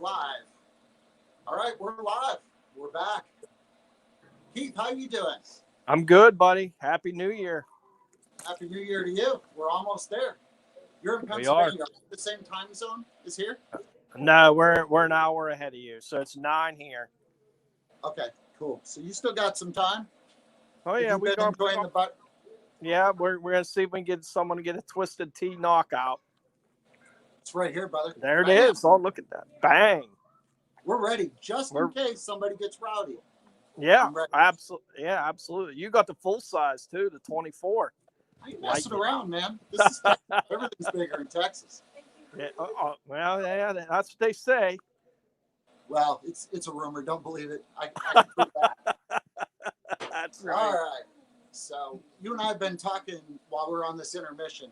live. All right, we're live. We're back. Keith, how you doing? I'm good, buddy. Happy New Year. Happy New Year to you. We're almost there. You're in Pennsylvania. We are. The same time zone is here? No, we're an hour ahead of you, so it's 9 here. Okay, cool. So you still got some time? Oh yeah, we've been enjoying the butt. Yeah, we're gonna see if we can get someone to get a Twisted Tea knockout. It's right here, brother. There it is. Oh, look at that! Bang. We're ready, just in case somebody gets rowdy. Yeah, absolutely. Yeah, absolutely. You got the full size too, the 24. I ain't messing around, man. This is Texas. Everything's bigger in Texas. Yeah, well, yeah, that's what they say. Well, it's a rumor. Don't believe it. I can prove that. That's right. All right. So you and I have been talking while we're on this intermission.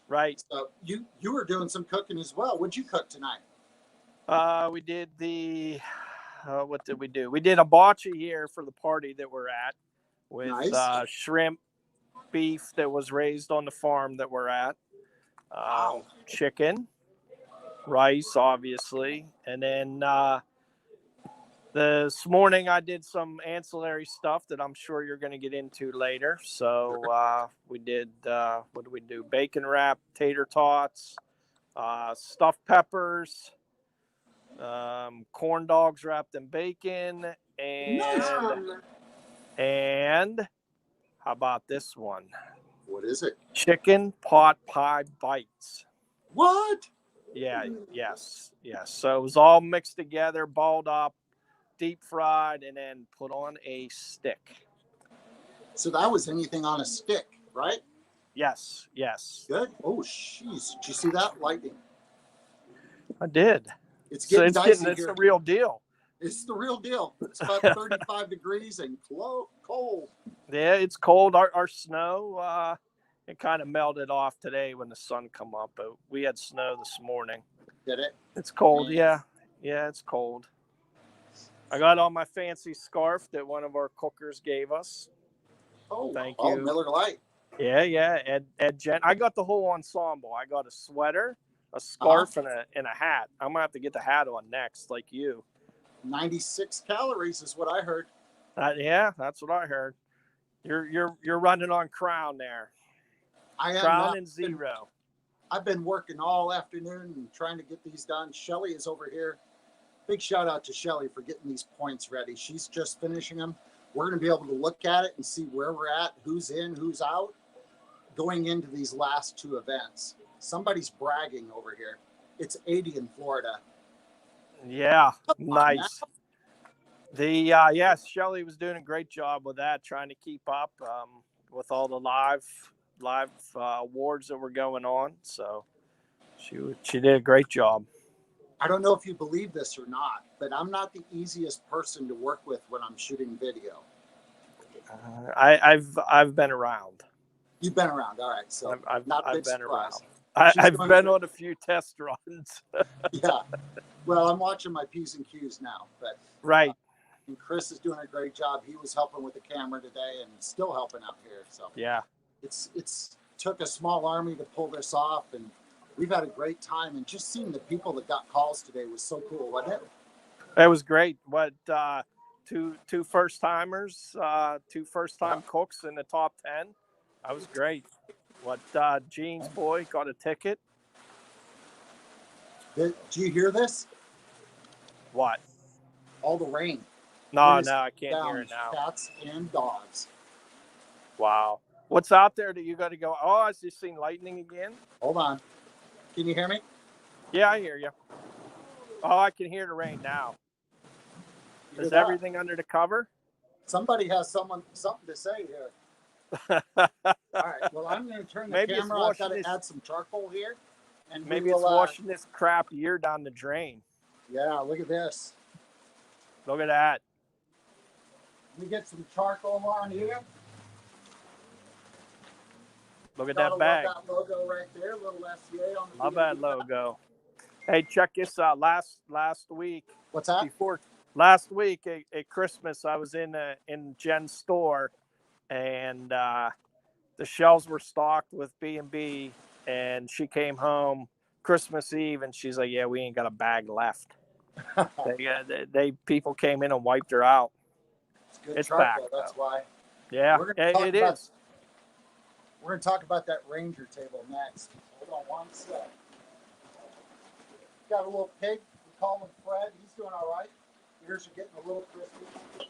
Right. So you were doing some cooking as well. What'd you cook tonight? We did what did we do? We did a bocce here for the party that we're at with nice. Shrimp, beef that was raised on the farm that we're at, wow. Chicken, rice, obviously. And then this morning I did some ancillary stuff that I'm sure you're going to get into later. So we did, what did we do? Bacon wrap, tater tots, stuffed peppers, corn dogs wrapped in bacon, and how about this one? What is it? Chicken pot pie bites. What? Yeah, yes. So it was all mixed together, balled up, deep fried, and then put on a stick. So that was anything on a stick, right? Yes. Good. Oh, jeez. Did you see that? Lightning. I did. It's getting dicey here. It's the real deal. It's the real deal. It's about 35 degrees and cold. Yeah, it's cold. Our snow, it kind of melted off today when the sun come up, but we had snow this morning. Did it? It's cold. Yeah, it's cold. I got on my fancy scarf that one of our cookers gave us. Oh, thank you. Miller Lite. Yeah. Ed Jen. I got the whole ensemble. I got a sweater, a scarf, and a hat. I'm gonna have to get the hat on next, like you. 96 calories is what I heard. Yeah, that's what I heard. You're running on Crown there. I am. Crown and zero. I've been working all afternoon and trying to get these done. Shelly is over here. Big shout out to Shelly for getting these points ready. She's just finishing them. We're going to be able to look at it and see where we're at, who's in, who's out, going into these last two events. Somebody's bragging over here. It's 80 in Florida. Yeah, nice. Yes, Shelly was doing a great job with that, trying to keep up with all the live awards that were going on. So she did a great job. I don't know if you believe this or not, but I'm not the easiest person to work with when I'm shooting video. I've been around. You've been around, all right. So I've been around. I've been on a few test runs. Yeah. Well, I'm watching my P's and Q's now, but right. And Chris is doing a great job. He was helping with the camera today and still helping out here. So yeah, it's took a small army to pull this off, and we've had a great time. And just seeing the people that got calls today was so cool, wasn't it? It was great. What two first timers, two first time cooks in the top 10. That was great. What Gene's boy got a ticket. Do you hear this? What? All the rain. No, I can't hear it now. Cats and dogs. Wow. What's out there that you got to go? Oh, I just seen lightning again. Hold on. Can you hear me? Yeah, I hear you. Oh, I can hear the rain now. Is everything under the cover? Somebody has something to say here. All right. Well, I'm going to turn the camera. I've got to add some charcoal here. And maybe it's washing this crap year down the drain. Yeah, look at this. Look at that. We get some charcoal on here. Look at that bag. Love that logo right there, little SCA on the Love that logo. Hey, check this out. Last week. What's that? Last week at Christmas, I was in Jen's store, and the shelves were stocked with B&B, and she came home Christmas Eve, and she's like, "Yeah, we ain't got a bag left." People came in and wiped her out. Good It's truck, back, though, that's though. why. Yeah, it is. We're going to talk about that Ranger table next. Hold on one sec. Got a little pig. We call him Fred. He's doing all right. Ears are getting a little crispy.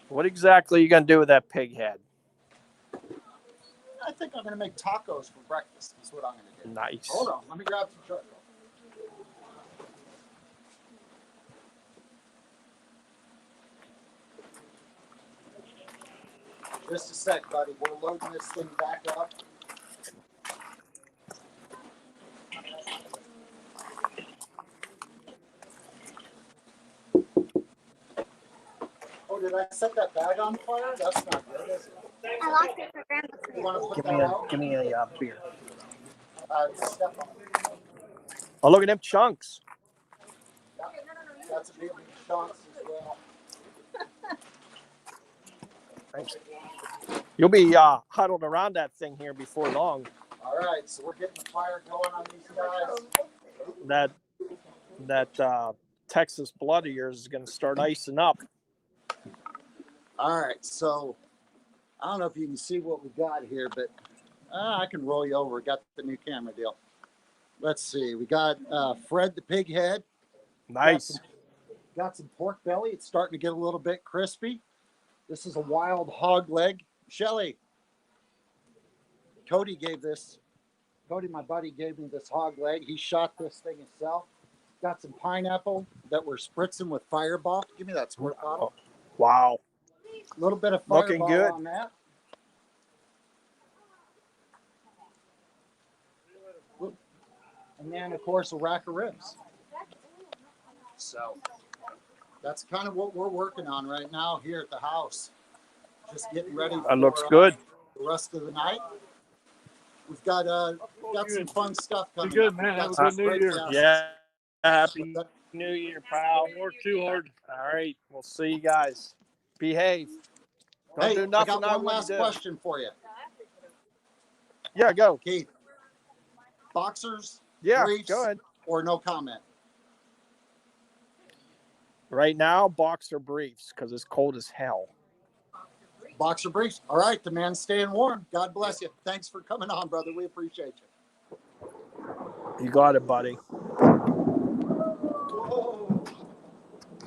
What exactly are you going to do with that pig head? I think I'm going to make tacos for breakfast. Is what I'm going to do. Nice. Hold on. Let me grab some charcoal. Just a sec, buddy. We're loading this thing back up. Oh, did I set that bag on fire? That's not good, is it? I lost it for Grandma's. You want to put that out? Give me a beer. Step on it. Oh, look at them chunks. That's a big chunks as well. Thanks. You'll be huddled around that thing here before long. All right, so we're getting the fire going on these guys. That Texas blood of yours is going to start icing up. All right, so I don't know if you can see what we got here, but I can roll you over. Got the new camera deal. Let's see. We got Fred the pig head. Nice. Got some pork belly. It's starting to get a little bit crispy. This is a wild hog leg. Shelly, Cody, my buddy, gave me this hog leg. He shot this thing himself. Got some pineapple that we're spritzing with Fireball. Give me that squirt bottle. Wow. A little bit of Looking Fireball good on that. And then, of course, a rack of ribs. So that's kind of what we're working on right now here at the house. Just getting ready for That looks good. The rest of the night. We've got some fun stuff coming. Good, man. Have a good New Year. Yeah. Happy New Year, pal. Work too hard. All right. We'll see you guys. Behave. Don't Hey, do nothing. I got one last question for you. Yeah, go. Keith. Boxers, Yeah, briefs, go ahead. or no comment? Right now, boxer briefs because it's cold as hell. Boxer briefs. All right, the man's staying warm. God bless you. Thanks for coming on, brother. We appreciate you. You got it, buddy. Whoa.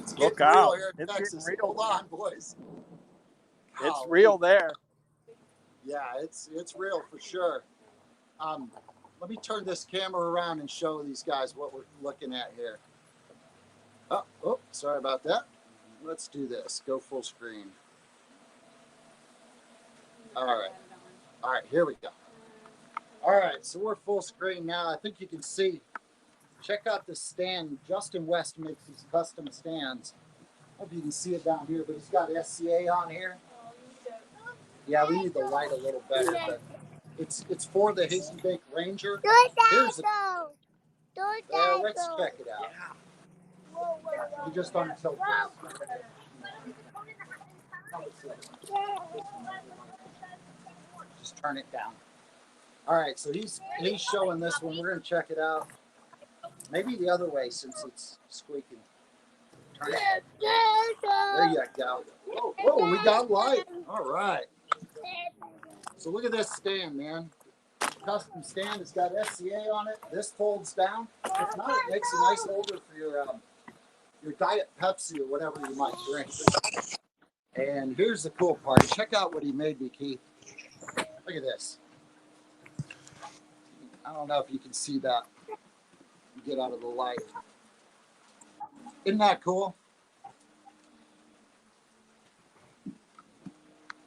It's Look getting real out. here in It's Texas. getting real. Hold on, boys. It's Golly. real there. Yeah, it's real for sure. Let me turn this camera around and show these guys what we're looking at here. Oh, sorry about that. Let's do this. Go full screen. All right, here we go. All right, so we're full screen now. I think you can see. Check out the stand. Justin West makes these custom stands. I hope you can see it down here, but he's got SCA on here. Yeah, we need the light a little better, but it's for the Hazy Bake Ranger. Here's let's check it out. You just untilt this. Just turn it down. All right, so he's showing this one. We're gonna check it out. Maybe the other way since it's squeaking. Turn it. There you go. Whoa, we got light. All right. So look at this stand, man. Custom stand. It's got SCA on it. This folds down. If not, it makes a nice holder for your Diet Pepsi or whatever you might drink. And here's the cool part. Check out what he made me, Keith. Look at this. I don't know if you can see that. Get out of the light. Isn't that cool?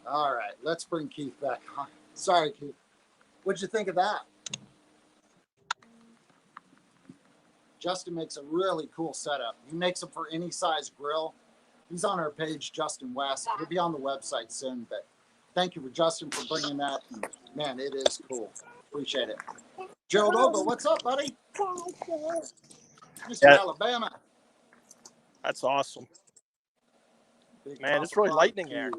All right, let's bring Keith back on. Sorry, Keith. What'd you think of that? Justin makes a really cool setup. He makes them for any size grill. He's on our page, Justin West. He'll be on the website soon, but thank you for Justin for bringing that. And man, it is cool. Appreciate it. Gerald Ogle, what's up, buddy? Mr. Yeah. Alabama. That's awesome. Big Man, it's really lightning here.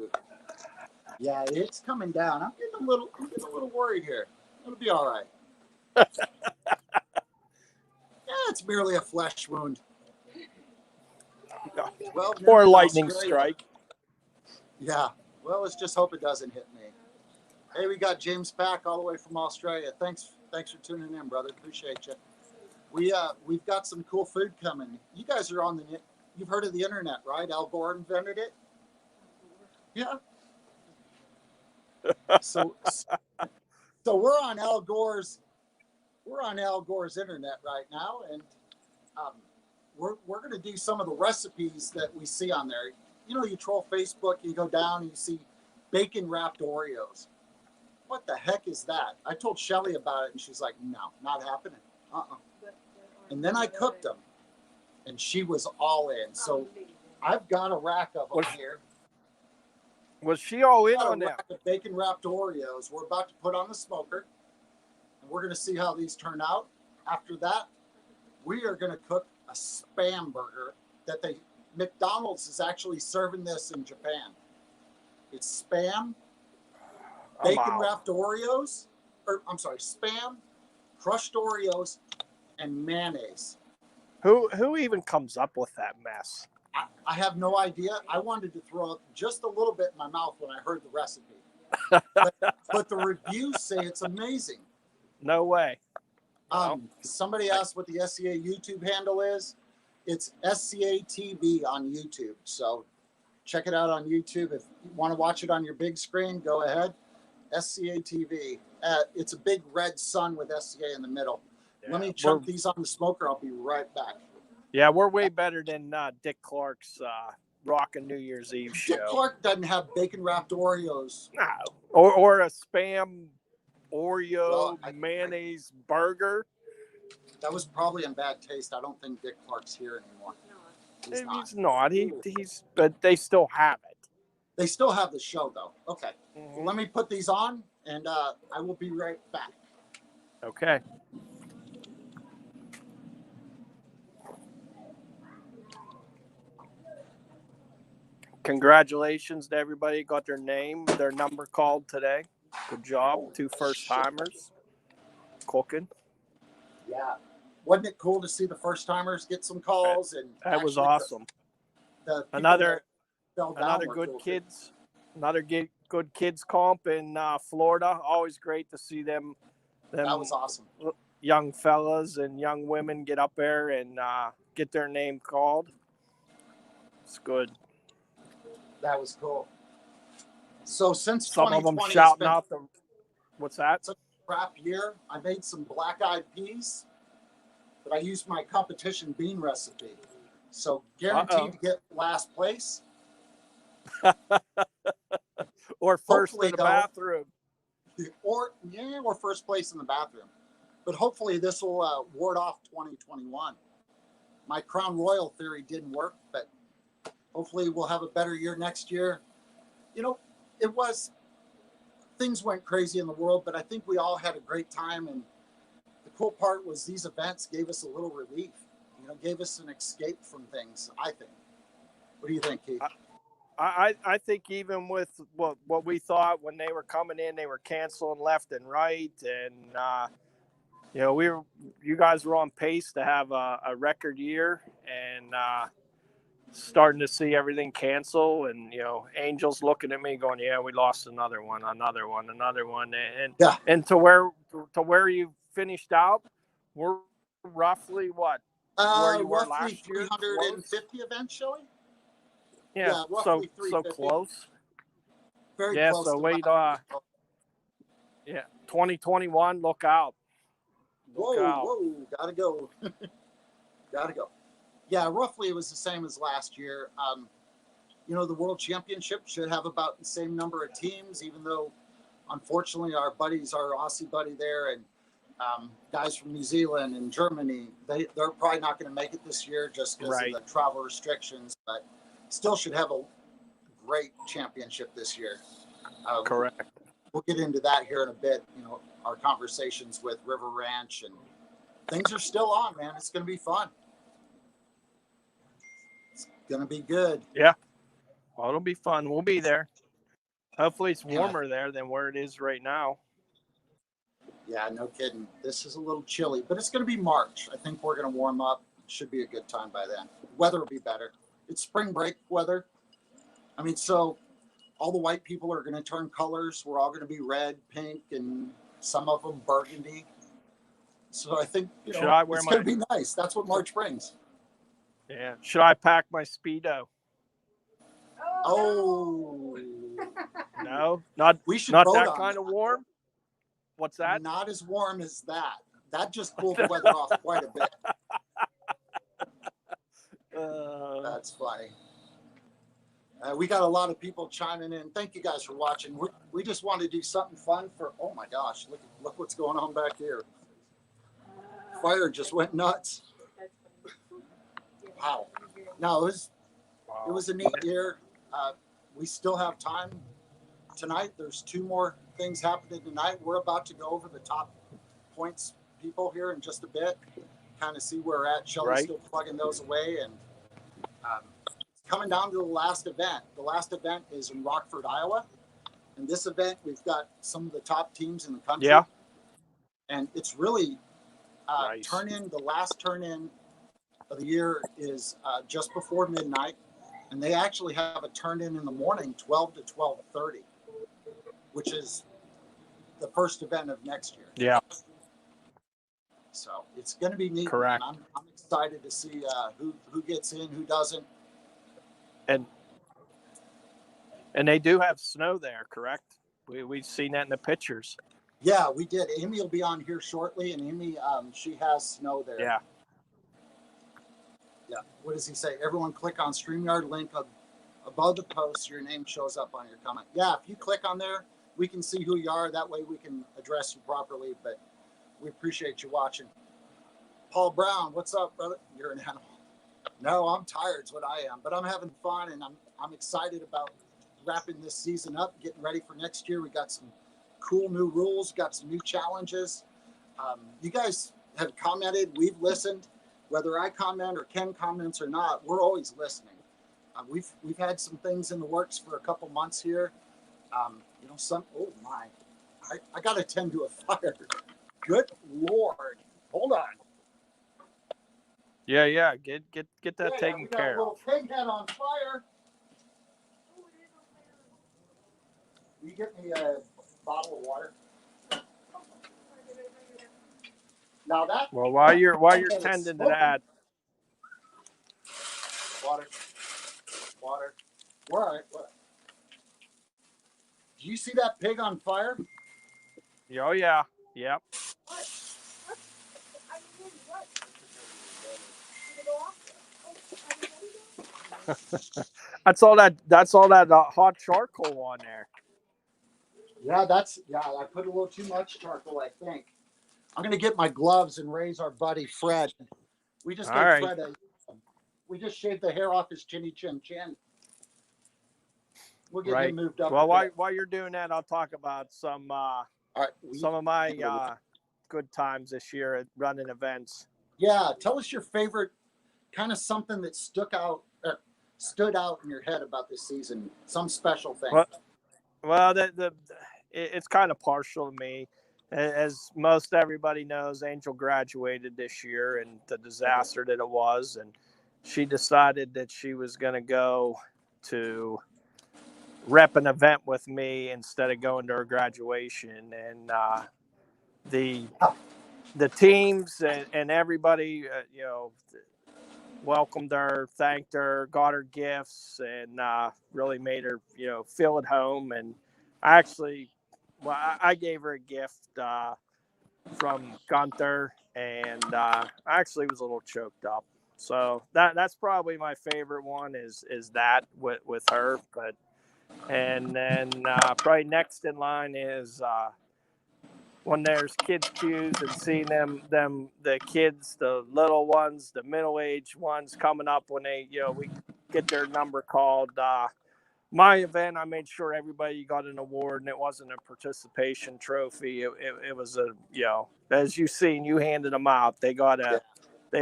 Yeah, it's coming down. I'm getting a little worried here. It'll be all right. Yeah, It's merely a flesh wound. Well, Or a in lightning Australia- strike. Yeah. Well, let's just hope it doesn't hit me. Hey, we got James back all the way from Australia. Thanks for tuning in, brother. Appreciate you. We've got some cool food coming. You guys are on you've heard of the internet, right? Al Gore invented it. Yeah. So we're on Al Gore's internet right now, and we're going to do some of the recipes that we see on there. You know, you troll Facebook, you go down and you see bacon wrapped Oreos. What the heck is that? I told Shelly about it, and she's like, "No, not happening." And then I cooked them, and she was all in. So I've got a rack of them here. Was she all in Got a on that? rack of bacon wrapped Oreos. We're about to put on the smoker, and we're going to see how these turn out. After that, we are going to cook a Spam burger that McDonald's is actually serving this in Japan. It's Spam, bacon wrapped Oreos, Spam, crushed Oreos, and mayonnaise. Who even comes up with that mess? I have no idea. I wanted to throw up just a little bit in my mouth when I heard the recipe. but the reviews say it's amazing. No way. Somebody asked what the SCA YouTube handle is. It's SCA TV on YouTube. So check it out on YouTube. If you want to watch it on your big screen, go ahead. SCA TV. It's a big red sun with SCA in the middle. Yeah, let me chunk these on the smoker. I'll be right back. Yeah, we're way better than Dick Clark's Rockin' New Year's Eve show. Dick Clark doesn't have bacon wrapped Oreos. No. Or a Spam Oreo mayonnaise burger. That was probably in bad taste. I don't think Dick Clark's here anymore. He's not. He's but they still have it. They still have the show though. Okay. Mm-hmm. Let me put these on, and I will be right back. Okay. Congratulations to everybody got their number called today. Good job. 2 first-timers cooking. Yeah. Wasn't it cool to see the first-timers get some calls? And that was awesome. Another good kids. Another good kids comp in Florida. Always great to see them. That was awesome. Young fellas and young women get up there and get their name called. It's good. That was cool. So since some of them shouting out the, what's that? It's a crap year. I made some black-eyed peas, but I used my competition bean recipe. So guaranteed to get last place. Or first in the bathroom. Or first place in the bathroom. But hopefully this will ward off 2021. My Crown Royal theory didn't work, but hopefully we'll have a better year next year. You know, things went crazy in the world, but I think we all had a great time. And the cool part was these events gave us a little relief, gave us an escape from things, I think. What do you think, Keith? I think even with what we thought when they were coming in, they were canceling left and right. And, you guys were on pace to have a record year and starting to see everything cancel. And, Angels looking at me going, yeah, we lost another one. And to where you finished out, we're roughly what? Where you were last year? 350 events, Shelly? Yeah, so close. Very close. So wait, 2021, look out. Whoa, gotta go. Yeah, roughly it was the same as last year. The World Championship should have about the same number of teams, even though, unfortunately, our Aussie buddy there and guys from New Zealand and Germany, they're probably not going to make it this year just because of the travel restrictions, but still should have a great championship this year. Correct. We'll get into that here in a bit, our conversations with River Ranch, and things are still on, man. It's going to be fun. It's going to be good. Yeah. Well, it'll be fun. We'll be there. Hopefully it's warmer there than where it is right now. Yeah, no kidding. This is a little chilly, but it's going to be March. I think we're going to warm up. Should be a good time by then. Weather will be better. It's spring break weather. I mean, so all the white people are going to turn colors. We're all going to be red, pink, and some of them burgundy. So I think, Should I wear it's my? going to be nice. That's what March brings. Yeah. Should I pack my Speedo? Oh, No, not we should not vote that on kind of warm. What's that? Not as warm as that. That just cooled the weather off quite a bit. That's funny. We got a lot of people chiming in. Thank you guys for watching. We just want to do something fun for. Oh my gosh! Look what's going on back here. Fire just went nuts. Wow. No, it was a neat year. We still have time tonight. There's 2 more things happening tonight. We're about to go over the top points people here in just a bit, kind of see where we're at. Shelly's still plugging those away, and it's coming down to the last event. The last event is in Rockford, Iowa, and this event we've got some of the top teams in the country. Yeah, and it's really nice. the last turn in of the year is just before midnight, and they actually have a turn in the morning, 12 to 12:30, which is the first event of next year. Yeah. So it's going to be neat. Correct. Man. I'm excited to see who gets in, who doesn't. And they do have snow there, correct? We've seen that in the pictures. Yeah, we did. Amy will be on here shortly, and Amy, she has snow there. Yeah. Yeah. What does he say? Everyone click on StreamYard link above the post. Your name shows up on your comment. Yeah, if you click on there, we can see who you are. That way we can address you properly. But we appreciate you watching. Paul Brown, what's up, brother? You're an animal. No, I'm tired is what I am. But I'm having fun, and I'm excited about wrapping this season up, getting ready for next year. We got some cool new rules, got some new challenges. You guys have commented. We've listened. Whether I comment or Ken comments or not, we're always listening. We've had some things in the works for a couple months here. Oh my, I got to tend to a fire. Good Lord. Hold on. Yeah. Get that taken we got care a little of. pig head on fire. Will you get me a bottle of water? Now that. Well, while you're tending to that, water. All right. Do you see that pig on fire? oh yeah, yep. That's all that hot charcoal on there. Yeah, I put a little too much charcoal, I think. I'm gonna get my gloves and raise our buddy Fred. We just gave Fred we just shaved the hair off his chinny chin. We'll get him moved up. Well, while you're doing that, I'll talk about some of my good times this year at running events. Yeah, tell us your favorite, kind of something that stood out in your head about this season. Some special thing. Well, it's kind of partial to me. As most everybody knows, Angel graduated this year, and the disaster that it was, and she decided that she was going to go to rep an event with me instead of going to her graduation. And the teams and everybody, welcomed her, thanked her, got her gifts, and really made her, feel at home. And I gave her a gift from Gunther, and I actually was a little choked up. So that's probably my favorite one is that with her. And then probably next in line is when there's kids queues and seeing the kids, the little ones, the middle-aged ones coming up when they, we get their number called. My event, I made sure everybody got an award, and it wasn't a participation trophy. It was as you seen, you handed them out. They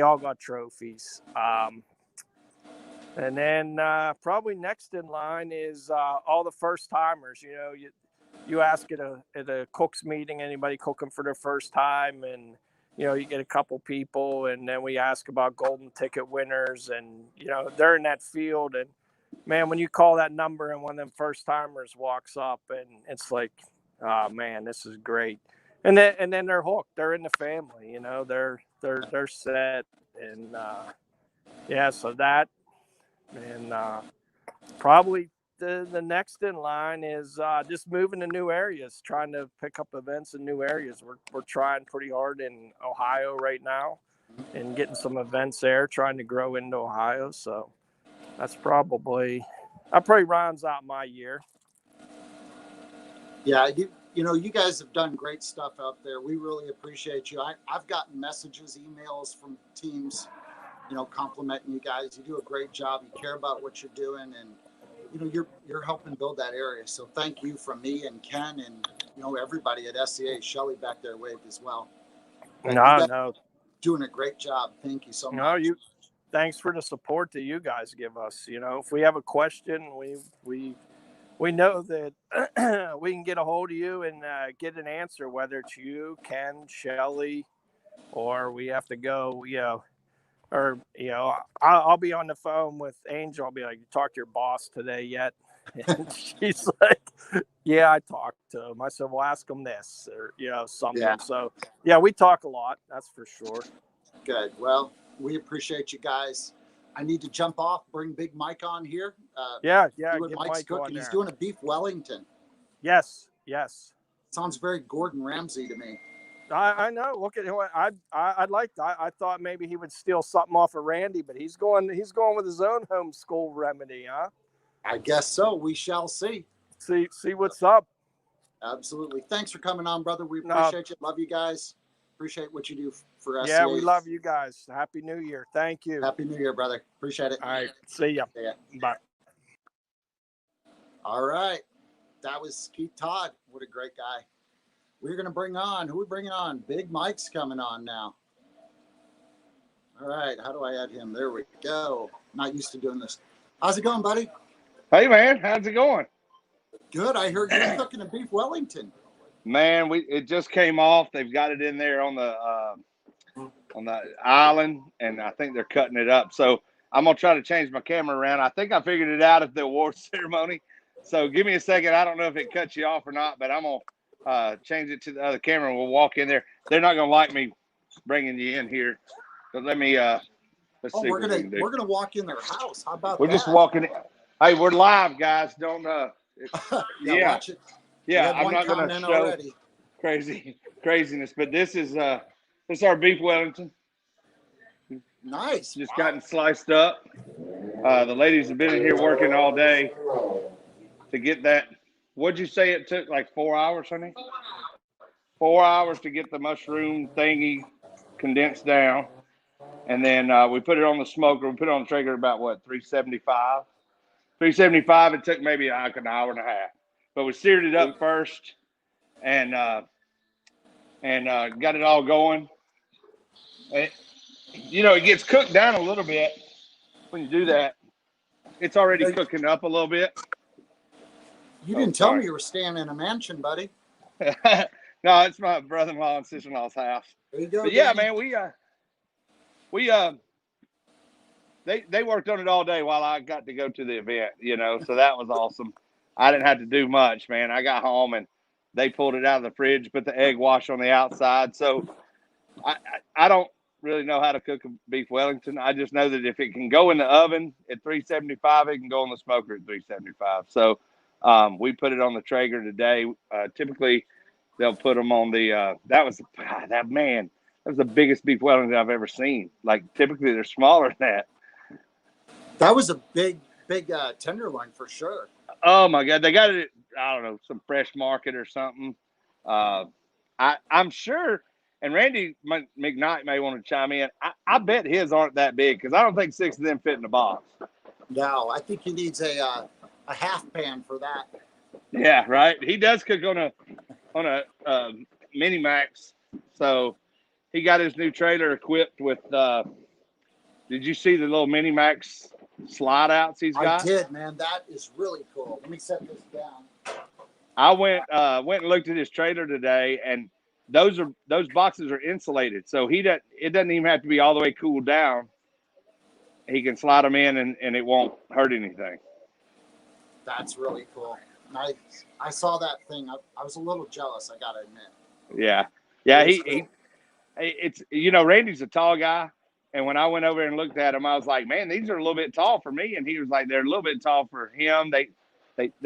all got trophies. And then probably next in line is all the first timers. you ask at a cook's meeting, anybody cooking for their first time, and you get a couple people, and then we ask about golden ticket winners, and they're in that field, and man, when you call that number and one of them first timers walks up, and it's like, oh man, this is great, and then they're hooked. They're in the family, they're set, and yeah, so that, and probably the next in line is just moving to new areas, trying to pick up events in new areas. We're trying pretty hard in Ohio right now and getting some events there, trying to grow into Ohio. So that probably rounds out my year. Yeah, you guys have done great stuff out there. We really appreciate you. I've gotten messages, emails from teams, complimenting you guys. You do a great job. You care about what you're doing, and you're helping build that area. So thank you from me and Ken and everybody at SCA. Shelly back there waved as well. No, doing a great job. Thank you so much. Thanks for the support that you guys give us. If we have a question, we know that we can get a hold of you and get an answer, whether it's you, Ken, Shelly, or we have to go, or, I'll be on the phone with Angel. I'll be like, you talked to your boss today yet? And she's like, yeah, I talked to him. I said, well, ask him this, or, something. Yeah. So, yeah, we talk a lot. That's for sure. Good. Well, we appreciate you guys. I need to jump off, bring Big Mike on here. Get Mike's Mike cooking. on there. He's doing a beef Wellington. Yes. Sounds very Gordon Ramsay to me. I know. Look at him. I thought maybe he would steal something off of Randy, but he's going with his own homeschool remedy, huh? I guess so. We shall see. See what's up. Absolutely. Thanks for coming on, brother. We appreciate you. Love you guys. Appreciate what you do for us. Yeah, we love you guys. Happy New Year. Thank you. Happy New Year, brother. Appreciate it. All right. See ya. See ya. Bye. All right. That was Keith Todd. What a great guy. We're going to bring on, who are we bringing on? Big Mike's coming on now. All right. How do I add him? There we go. Not used to doing this. How's it going, buddy? Hey, man. How's it going? Good. I heard you're cooking a beef Wellington. Man, it just came off. They've got it in there on the island, and I think they're cutting it up. So I'm going to try to change my camera around. I think I figured it out at the awards ceremony. So give me a second. I don't know if it cuts you off or not, but I'm going to change it to the other camera, and we'll walk in there. They're not going to like me bringing you in here. So let me let's see. We're gonna walk in their house. How about we're that? just walking in. Hey, we're live, guys. Don't yeah. Watch it. Yeah, I'm not going to show craziness, but this is our beef Wellington. Nice. Just gotten sliced up. The ladies have been in here working all day to get that. What'd you say it took? Like 4 hours, honey? 4 hours to get the mushroom thingy condensed down, and then we put it on the smoker. We put it on the Traeger about 375. 375. It took maybe like an hour and a half. But we seared it up first, and got it all going. It gets cooked down a little bit when you do that. It's already cooking up a little bit. You didn't tell me you were staying in a mansion, buddy. No, it's my brother-in-law and sister-in-law's house. There you go. But yeah, man, they worked on it all day while I got to go to the event. So that was awesome. I didn't have to do much, man. I got home and they pulled it out of the fridge, put the egg wash on the outside. So I don't really know how to cook a beef Wellington. I just know that if it can go in the oven at 375, it can go on the smoker at 375. So we put it on the Traeger today. Typically, they'll put them on the that was the biggest beef Wellington I've ever seen. Like typically they're smaller than that. That was a big tenderloin for sure. Oh my God, they got it at, I don't know, some fresh market or something. I'm sure, and Randy McKnight may want to chime in. I bet his aren't that big because I don't think 6 of them fit in the box. No, I think he needs a half pan for that. Yeah, right. He does cook on a Mini Max, so he got his new trailer equipped with. Did you see the little Mini Max slide outs he's got? I did, man. That is really cool. Let me set this down. I went and looked at his trailer today, and those boxes are insulated, so it doesn't even have to be all the way cooled down. He can slide them in, and it won't hurt anything. That's really cool. I saw that thing. I was a little jealous, I gotta admit. Yeah. Cool. It's Randy's a tall guy, and when I went over and looked at him, I was like, man, these are a little bit tall for me, and he was like, they're a little bit tall for him. They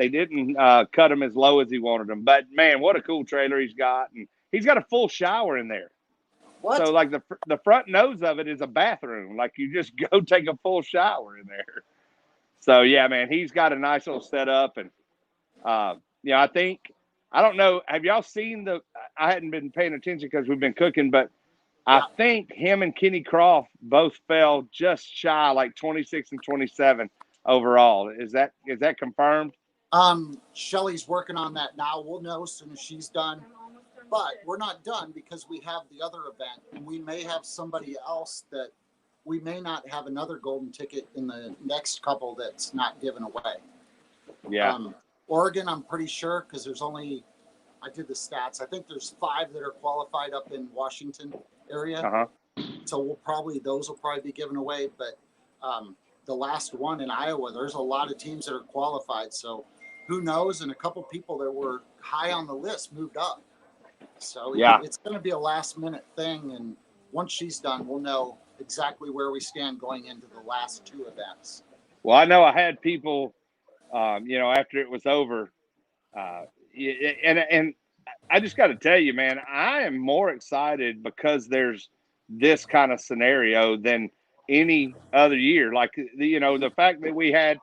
didn't cut him as low as he wanted them, but man, what a cool trailer he's got, and he's got a full shower in there. What? So like the front nose of it is a bathroom. Like you just go take a full shower in there. So yeah, man, he's got a nice little setup, and I think I don't know. Have y'all seen I hadn't been paying attention because we've been cooking, but I think him and Kenny Croft both fell just shy, like 26 and 27 overall. Is that confirmed? Shelly's working on that now. We'll know as soon as she's done. But we're not done because we have the other event, and we may have somebody else that we may not have another golden ticket in the next couple that's not given away. Yeah. Oregon, I'm pretty sure, because I did the stats. I think there's 5 that are qualified up in Washington area. Uh-huh. So those will probably be given away. But the last one in Iowa, there's a lot of teams that are qualified. So who knows? And a couple people that were high on the list moved up. So it's going to be a last minute thing. And once she's done, we'll know exactly where we stand going into the last 2 events. Well, I know I had people, after it was over, and I just got to tell you, man, I am more excited because there's this kind of scenario than any other year. Like, the fact that we had,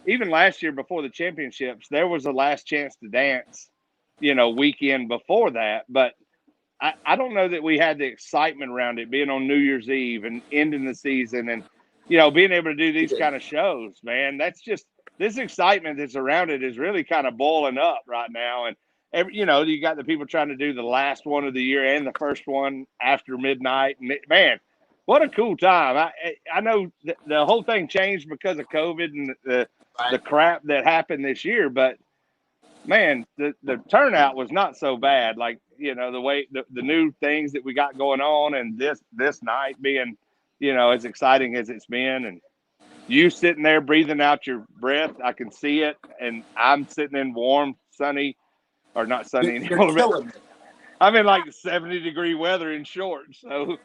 even last year before the championships, there was a last chance to dance, weekend before that. But I don't know that we had the excitement around it being on New Year's Eve and ending the season and, being able to do these kind of shows, man. That's just this excitement that's around it is really kind of boiling up right now. And, you got the people trying to do the last one of the year and the first one after midnight. And, man, what a cool time. I know the whole thing changed because of COVID and the crap that happened this year, but man, the turnout was not so bad. Like, the way the new things that we got going on, and this night being, as exciting as it's been, and you sitting there breathing out your breath, I can see it, and I'm sitting in warm, sunny, or not sunny anymore. Killing it. I'm in like 70-degree weather in shorts, so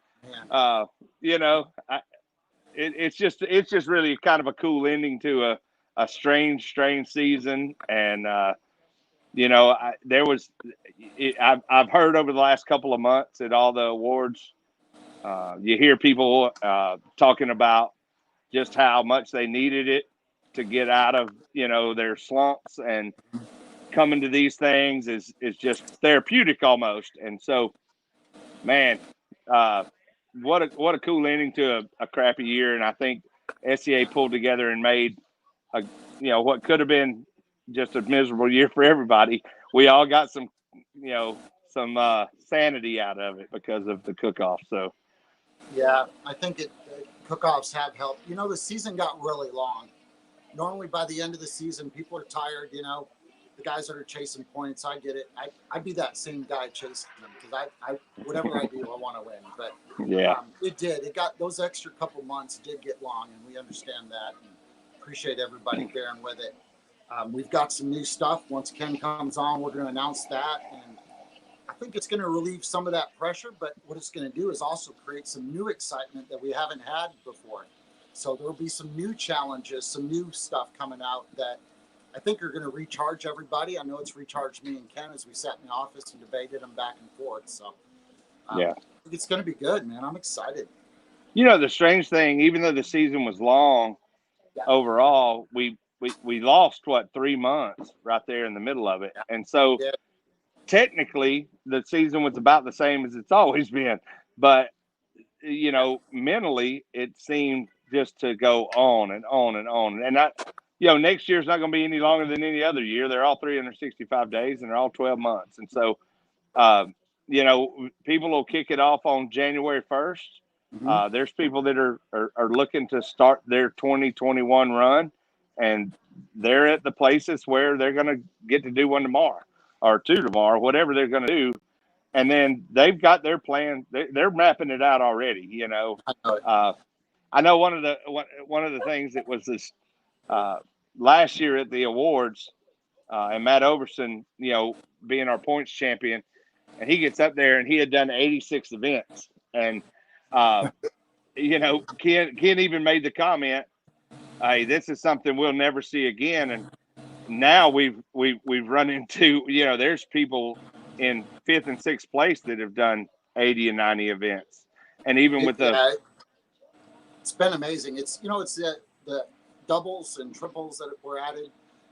it's just really kind of a cool ending to a strange season. And I've heard over the last couple of months at all the awards, you hear people talking about just how much they needed it to get out of their slumps, and coming to these things is just therapeutic almost. And so, man, what a cool ending to a crappy year. And I think SCA pulled together and made what could have been just a miserable year for everybody. We all got some sanity out of it because of the cook-off. So yeah, I think cook-offs have helped. The season got really long. Normally by the end of the season, people are tired. The guys that are chasing points, I get it. I'd be that same guy chasing them because I whatever I do, I want to win. But it got those extra couple months did get long, and we understand that and appreciate everybody bearing with it. We've got some new stuff. Once Ken comes on, we're going to announce that, and I think it's going to relieve some of that pressure. But what it's going to do is also create some new excitement that we haven't had before. So there'll be some new challenges, some new stuff coming out that I think are going to recharge everybody. I know it's recharged me and Ken as we sat in the office and debated them back and forth. So I think it's going to be good, man. I'm excited. The strange thing, even though the season was long overall, we lost 3 months right there in the middle of it. And so technically the season was about the same as it's always been, but mentally it seemed just to go on and on and on. And next year's not going to be any longer than any other year. They're all 365 days and they're all 12 months. And so, people will kick it off on January 1st. There's people that are looking to start their 2021 run, and they're at the places where they're going to get to do one tomorrow or two tomorrow, whatever they're going to do. And then they've got their plan. They're mapping it out already. You know, I know one of the things that was this last year at the awards, and Matt Overson, you know, being our points champion, and he gets up there and he had done 86 events, and you know, Ken even made the comment, "Hey, this is something we'll never see again." And now we've run into, you know, there's people in 5th and 6th place that have done 80 and 90 events, and even with it's been amazing. It's, you know, it's the doubles and triples that were added.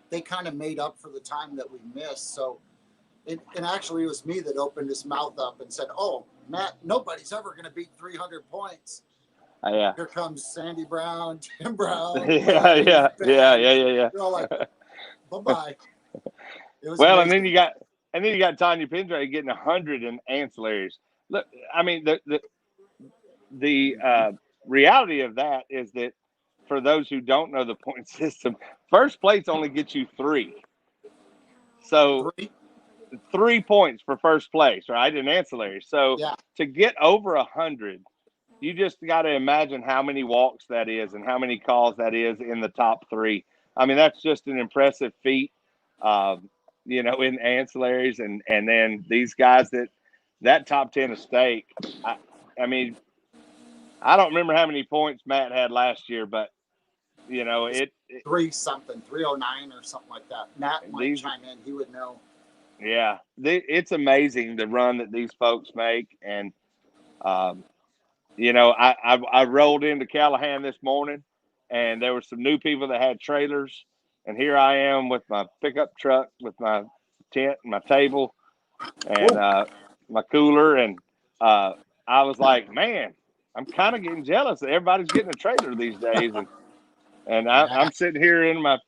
They kind of made up for the time that we missed. So, and actually, it was me that opened his mouth up and said, "Oh, Matt, nobody's ever going to beat 300 points." yeah, Here comes Sandy Brown, Tim Brown. yeah. They're all like, bye-bye. It was Well, amazing. and then you got Tanya Pindray getting 100 in ancillaries. Look, I mean, the reality of that is that for those who don't know the point system, first place only gets you 3. So 3 points for first place, right, in ancillaries. So to get over 100, you just got to imagine how many walks that is and how many calls that is in the top 3. I mean, that's just an impressive feat, you know, in ancillaries. And then these guys that top 10 of stake, I mean, I don't remember how many points Matt had last year, but, you know, it 309 or something like that. Matt might chime in. He would know. Yeah, it's amazing the run that these folks make. And, you know, I rolled into Callahan this morning, and there were some new people that had trailers. And here I am with my pickup truck, with my tent and my table and my cooler. And I was like, man, I'm kind of getting jealous that everybody's getting a trailer these days. And I'm sitting here in my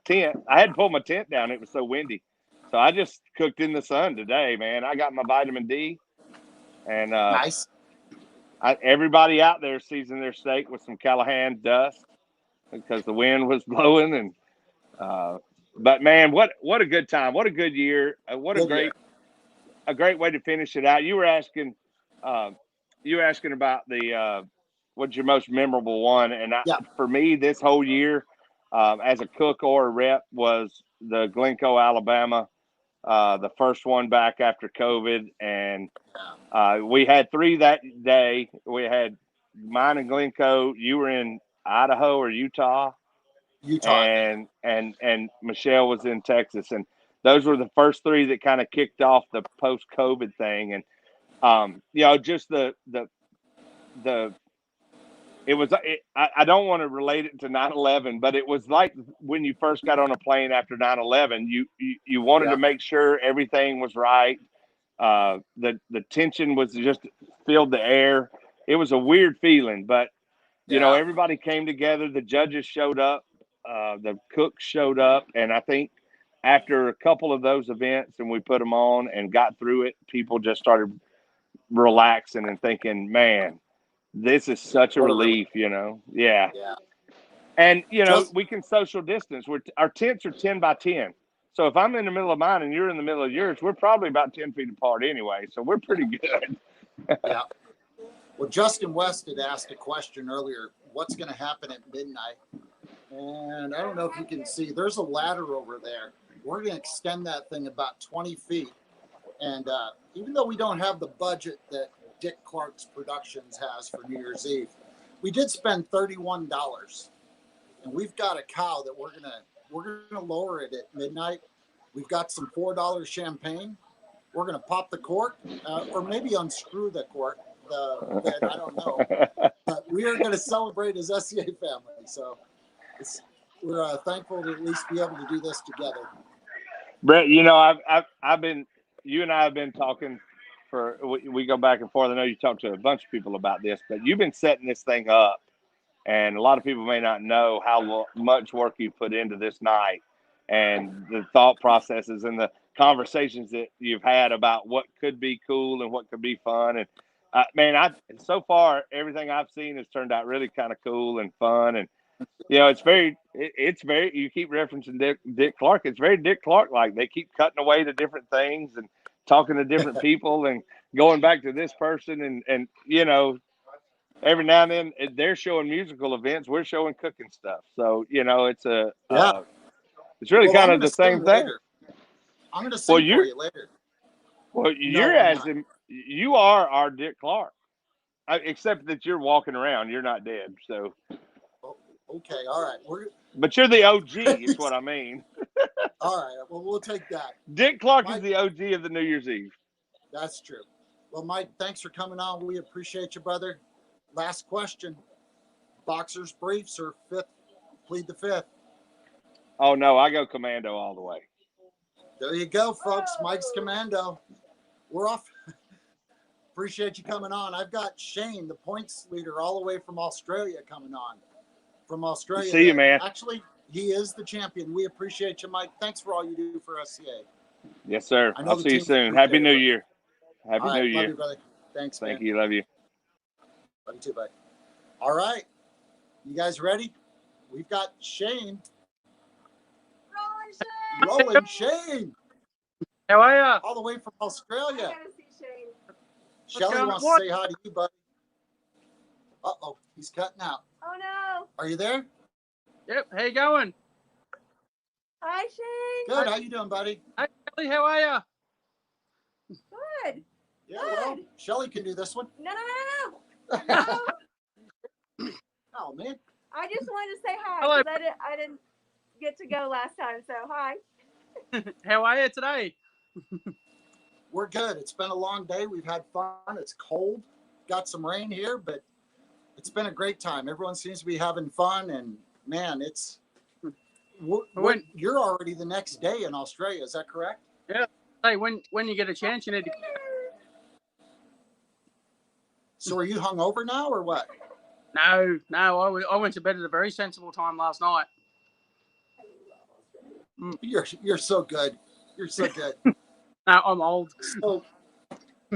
tent. I had to pull my tent down. It was so windy. So I just cooked in the sun today, man. I got my vitamin D, and Nice. Everybody out there seasoned their steak with some Callahan dust because the wind was blowing. And but man, what a good time! What a good year! What a great way to finish it out. You were asking about the what's your most memorable one, and for me, this whole year, as a cook or a rep, was the Glencoe, Alabama. The first one back after COVID, and we had 3 that day. We had mine in Glencoe. You were in Idaho or Utah, and Michelle was in Texas, and those were the first 3 that kind of kicked off the post-COVID thing. And you know, just the it was. I don't want to relate it to 9/11, but it was like when you first got on a plane after 9/11. You wanted to make sure everything was right. The tension was just filled the air. It was a weird feeling, but you know, everybody came together. The judges showed up, the cooks showed up, and I think after a couple of those events and we put them on and got through it, people just started relaxing and thinking, man, this is such a relief, you know? Yeah. And, you know, we can social distance. Our tents are 10 by 10. So if I'm in the middle of mine and you're in the middle of yours, we're probably about 10 feet apart anyway. So we're pretty good. Yeah. Well, Justin West had asked a question earlier. What's going to happen at midnight? And I don't know if you can see, there's a ladder over there. We're going to extend that thing about 20 feet. And even though we don't have the budget that Dick Clark's Productions has for New Year's Eve, we did spend $31. And we've got a cow that we're gonna lower it at midnight. We've got some $4 champagne. We're gonna pop the cork, or maybe unscrew the cork. The lid, I don't know. But we are gonna celebrate as SCA family. So we're thankful to at least be able to do this together. Brett, you know, I've been, you and I have been talking we go back and forth. I know you talked to a bunch of people about this, but you've been setting this thing up. And a lot of people may not know how much work you put into this night and the thought processes and the conversations that you've had about what could be cool and what could be fun. And man, so far, everything I've seen has turned out really kind of cool and fun. And it's very, you keep referencing Dick Clark. It's very Dick Clark like. They keep cutting away to different things and talking to different people and going back to this person. And every now and then they're showing musical events. We're showing cooking stuff. So, it's Yeah. it's really Well, kind I'm of gonna the same sing thing. later. I'm going to Well, sing for you later. Well, No, I'm not. you are our Dick Clark, except that you're walking around. You're not dead. So, Oh, okay. All right. but you're the OG. Is what I mean. All right. Well, we'll take that. Dick Clark is Mike, the OG of the New Year's Eve. that's true. Well, Mike, thanks for coming on. We appreciate you, brother. Last question. Boxers briefs or plead the fifth? Oh no, I go commando all the way. There you go, folks. Mike's commando. We're off. Appreciate you coming on. I've got Shane, the points leader, all the way from Australia, coming on. From Australia. See you, man. Actually, he is the champion. We appreciate you, Mike. Thanks for all you do for SCA. Yes, sir. I know I'll the see you team soon. appreciate Happy it, New brother. Year. Happy All New right, Year. love you, brother. Thanks, man. Thank you. Love you. Love you too, bud. All right. You guys ready? We've got Shane. Rolling Shane. How are you? All the way from Australia. I gotta see Shane. Shelly going wants on? to say hi to you, buddy. Uh-oh, he's cutting out. Oh no. Are you there? Yep. How you going? Hi, Shane. Good. How you doing, buddy? Hey, Kelly, how are you? Good. Yeah, well, Shelly can do this one. No, no, no, no. No. Oh, man. I just wanted to say hi Hello. because I didn't get to go last time. So hi. How are you today? We're good. It's been a long day. We've had fun. It's cold. Got some rain here, but it's been a great time. Everyone seems to be having fun, and man, you're already the next day in Australia. Is that correct? Yeah. Hey, when you get a chance, you need to. So are you hungover now or what? No. I went to bed at a very sensible time last night. You're so good. You're so good. No, I'm old. So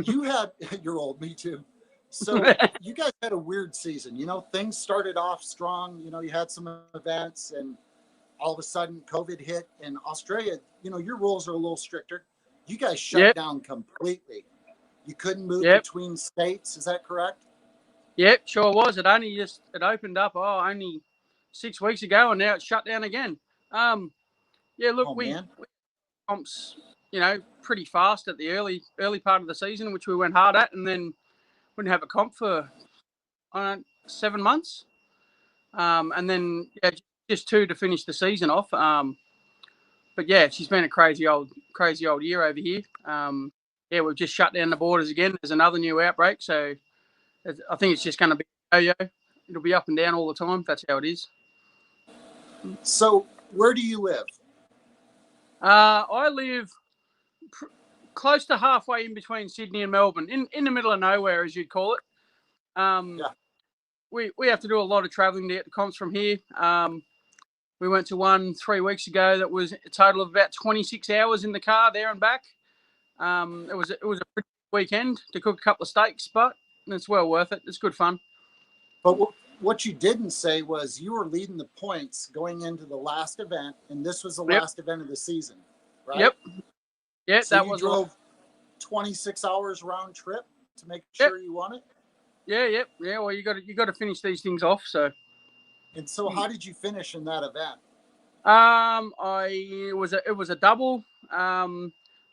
you're old, me too. So you guys had a weird season. Things started off strong. You had some events, and all of a sudden COVID hit. In Australia, your rules are a little stricter. You guys shut down completely. You couldn't move between states. Is that correct? Yep, sure was. It opened up only 6 weeks ago, and now it's shut down again. Yeah, look, we comps, pretty fast at the early part of the season, which we went hard at, and then wouldn't have a comp for 7 months, and then just 2 to finish the season off. But yeah, she's been a crazy old year over here. We've just shut down the borders again. There's another new outbreak, so I think it's just going to be yo-yo. It'll be up and down all the time. That's how it is. So where do you live? I live close to halfway in between Sydney and Melbourne, in the middle of nowhere, as you'd call it. We have to do a lot of travelling to get the comps from here. We went to one 3 weeks ago that was a total of about 26 hours in the car there and back. It was a pretty weekend to cook a couple of steaks, but it's well worth it. It's good fun. But what you didn't say was you were leading the points going into the last event, and this was the last event of the season, right? Yep. Yeah, so that you was drove 26 hours round trip to make sure you won it. Yeah. Well, you got to finish these things off. So. And so, how did you finish in that event? It was a double.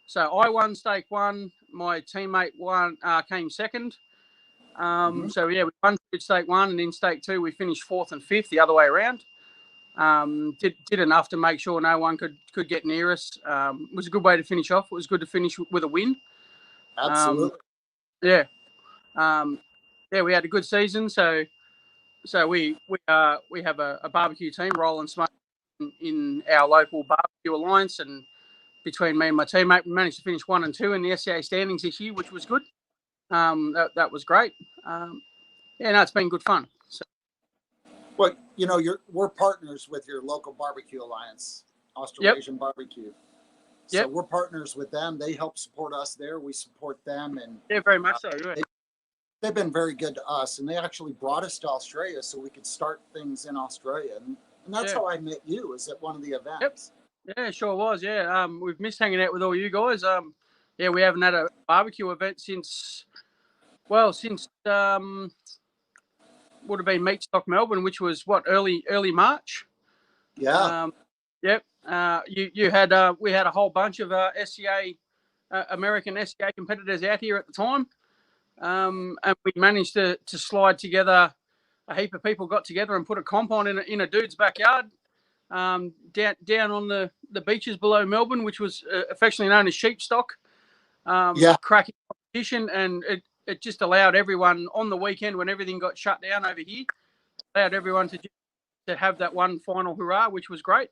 So I won stake 1. My teammate came second. So yeah, we won stake 1, and in stake 2 we finished 4th and 5th the other way around. Did enough to make sure no one could get near us. It was a good way to finish off. It was good to finish with a win. Absolutely. Yeah, we had a good season. So we have a barbecue team, Roll and Smoke, in our local barbecue alliance, and between me and my teammate, we managed to finish 1 and 2 in the SCA standings this year, which was good. That was great. It's been good fun. So. Well, we're partners with your local barbecue alliance, Australasian Barbecue. So we're partners with them. They help support us there. We support them, and very much so. They've been very good to us, and they actually brought us to Australia so we could start things in Australia. And And that's Yeah. how I met you, is at one of the events. Yeah, sure was. Yeah. We've missed hanging out with all you guys. Yeah, we haven't had a barbecue event since would have been Meat Stock Melbourne, which was early March. Yeah. Yep. You had we had a whole bunch of SCA American SCA competitors out here at the time, and we managed to slide together. A heap of people got together and put a comp on in a dude's backyard, down on the beaches below Melbourne, which was affectionately known as Sheepstock. Cracking competition, and it just allowed everyone on the weekend when everything got shut down over here, allowed everyone to have that one final hurrah, which was great.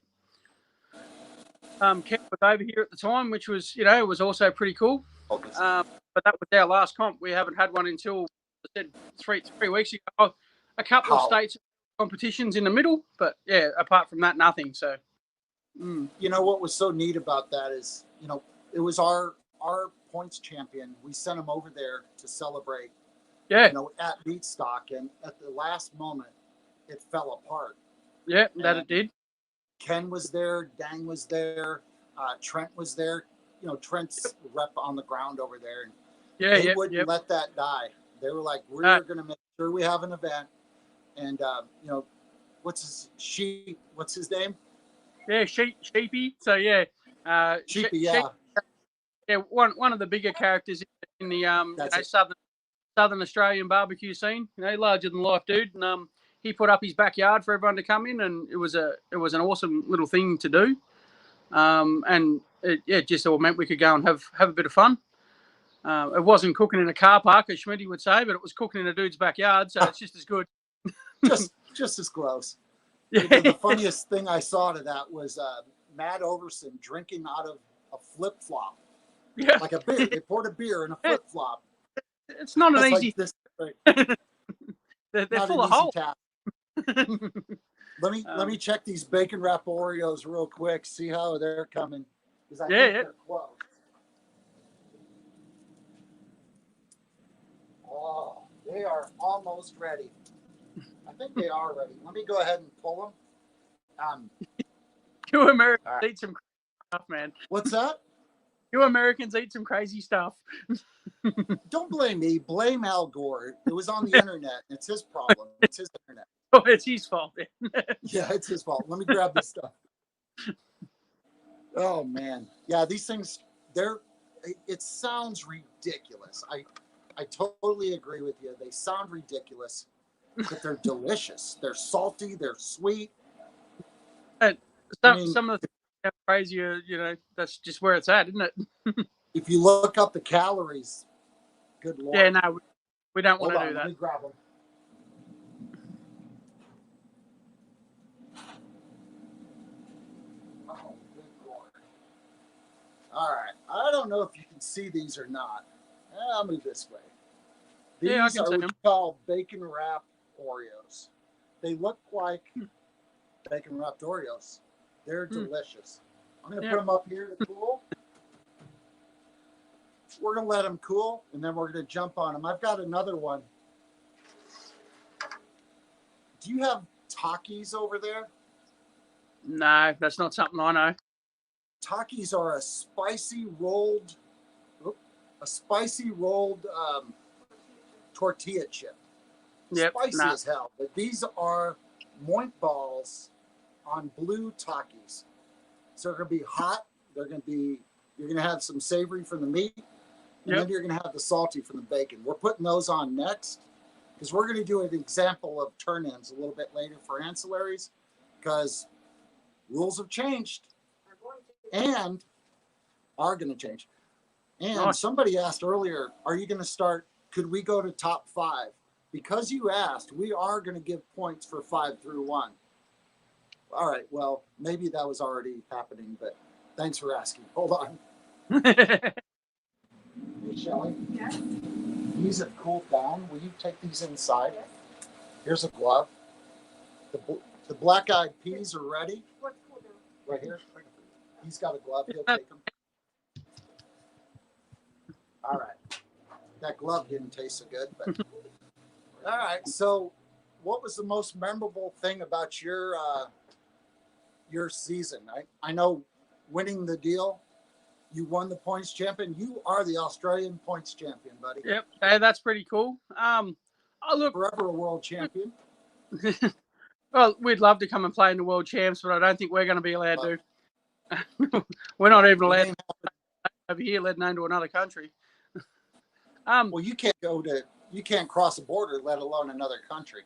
Kent was over here at the time, which was, was also pretty cool. But that was our last comp. We haven't had one until, I said, three weeks ago. A couple of states competitions in the middle, but yeah, apart from that, nothing. So, you know what was so neat about that is, it was our points champion. We sent him over there to celebrate. Yeah. At Meat Stock, and at the last moment, it fell apart. Yeah, that it did. Ken was there, Dang was there, Trent was there. Trent's rep on the ground over there. And they wouldn't let that die. They were like, we're going to make sure we have an event. And, what's his name? Yeah, Sheepy. So, yeah. Sheepy, yeah. Yeah, one of the bigger characters in the Southern Australian barbecue scene. Larger than life dude. And he put up his backyard for everyone to come in, and it was an awesome little thing to do. And it just all meant we could go and have a bit of fun. It wasn't cooking in a car park, as Schmitty would say, but it was cooking in a dude's backyard, so it's just as good. just as close. Yeah. The funniest thing I saw to that was Matt Overson drinking out of a flip flop. Yeah. Like a beer. They poured a beer in a flip flop. It's not an easy. They're full of holes. Let me check these bacon wrap Oreos real quick. See how they're coming. I think they're close. Oh, they are almost ready. I think they are ready. Let me go ahead and pull them. You Americans eat some crazy stuff, man. What's that? You Americans eat some crazy stuff. Don't blame me. Blame Al Gore. It was on the internet. It's his problem. It's his internet. Oh, it's his fault. Yeah, it's his fault. Let me grab this stuff. Oh, man. Yeah, these things, it sounds ridiculous. I totally agree with you. They sound ridiculous, but they're delicious. They're salty. They're sweet. Some of the things crazier, that's just where it's at, isn't it? If you look up the calories, good Lord. Yeah, no, we don't want to do that. Let me grab them. Oh, good Lord. All right. I don't know if you can see these or not. I'll move this way. These I can are see what them. you call bacon wrap Oreos. They look like bacon wrapped Oreos. They're delicious. I'm going to put them up here to cool. We're going to let them cool, and then we're going to jump on them. I've got another one. Do you have Takis over there? No, that's not something I know. Takis are a spicy rolled tortilla chip. Spicy as hell. But these are moink balls on blue Takis. So they're going to be hot. You're going to have some savory from the meat. And then you're going to have the salty from the bacon. We're putting those on next because we're going to do an example of turn-ins a little bit later for ancillaries because rules have changed and are going to change. And somebody asked earlier, are you going to start, could we go to top 5? Because you asked, we are going to give points for 5 through 1. All right, well, maybe that was already happening, but thanks for asking. Hold on. Hey, Shelly. Yeah. These have cooled down. Will you take these inside? Yes. Here's a glove. The black-eyed peas are ready. What's cooled down? Right here. He's got a glove. He'll take them. All right. That glove didn't taste so good, but all right. So, what was the most memorable thing about your your season? I know winning the deal, you won the points champion. You are the Australian points champion, buddy. Yep, hey, that's pretty cool. Oh, look, Forever a world champion. well, we'd love to come and play in the world champs, but I don't think we're going to be allowed to. We're not even allowed to over here, let alone to another country. Well, you can't cross a border, let alone another country.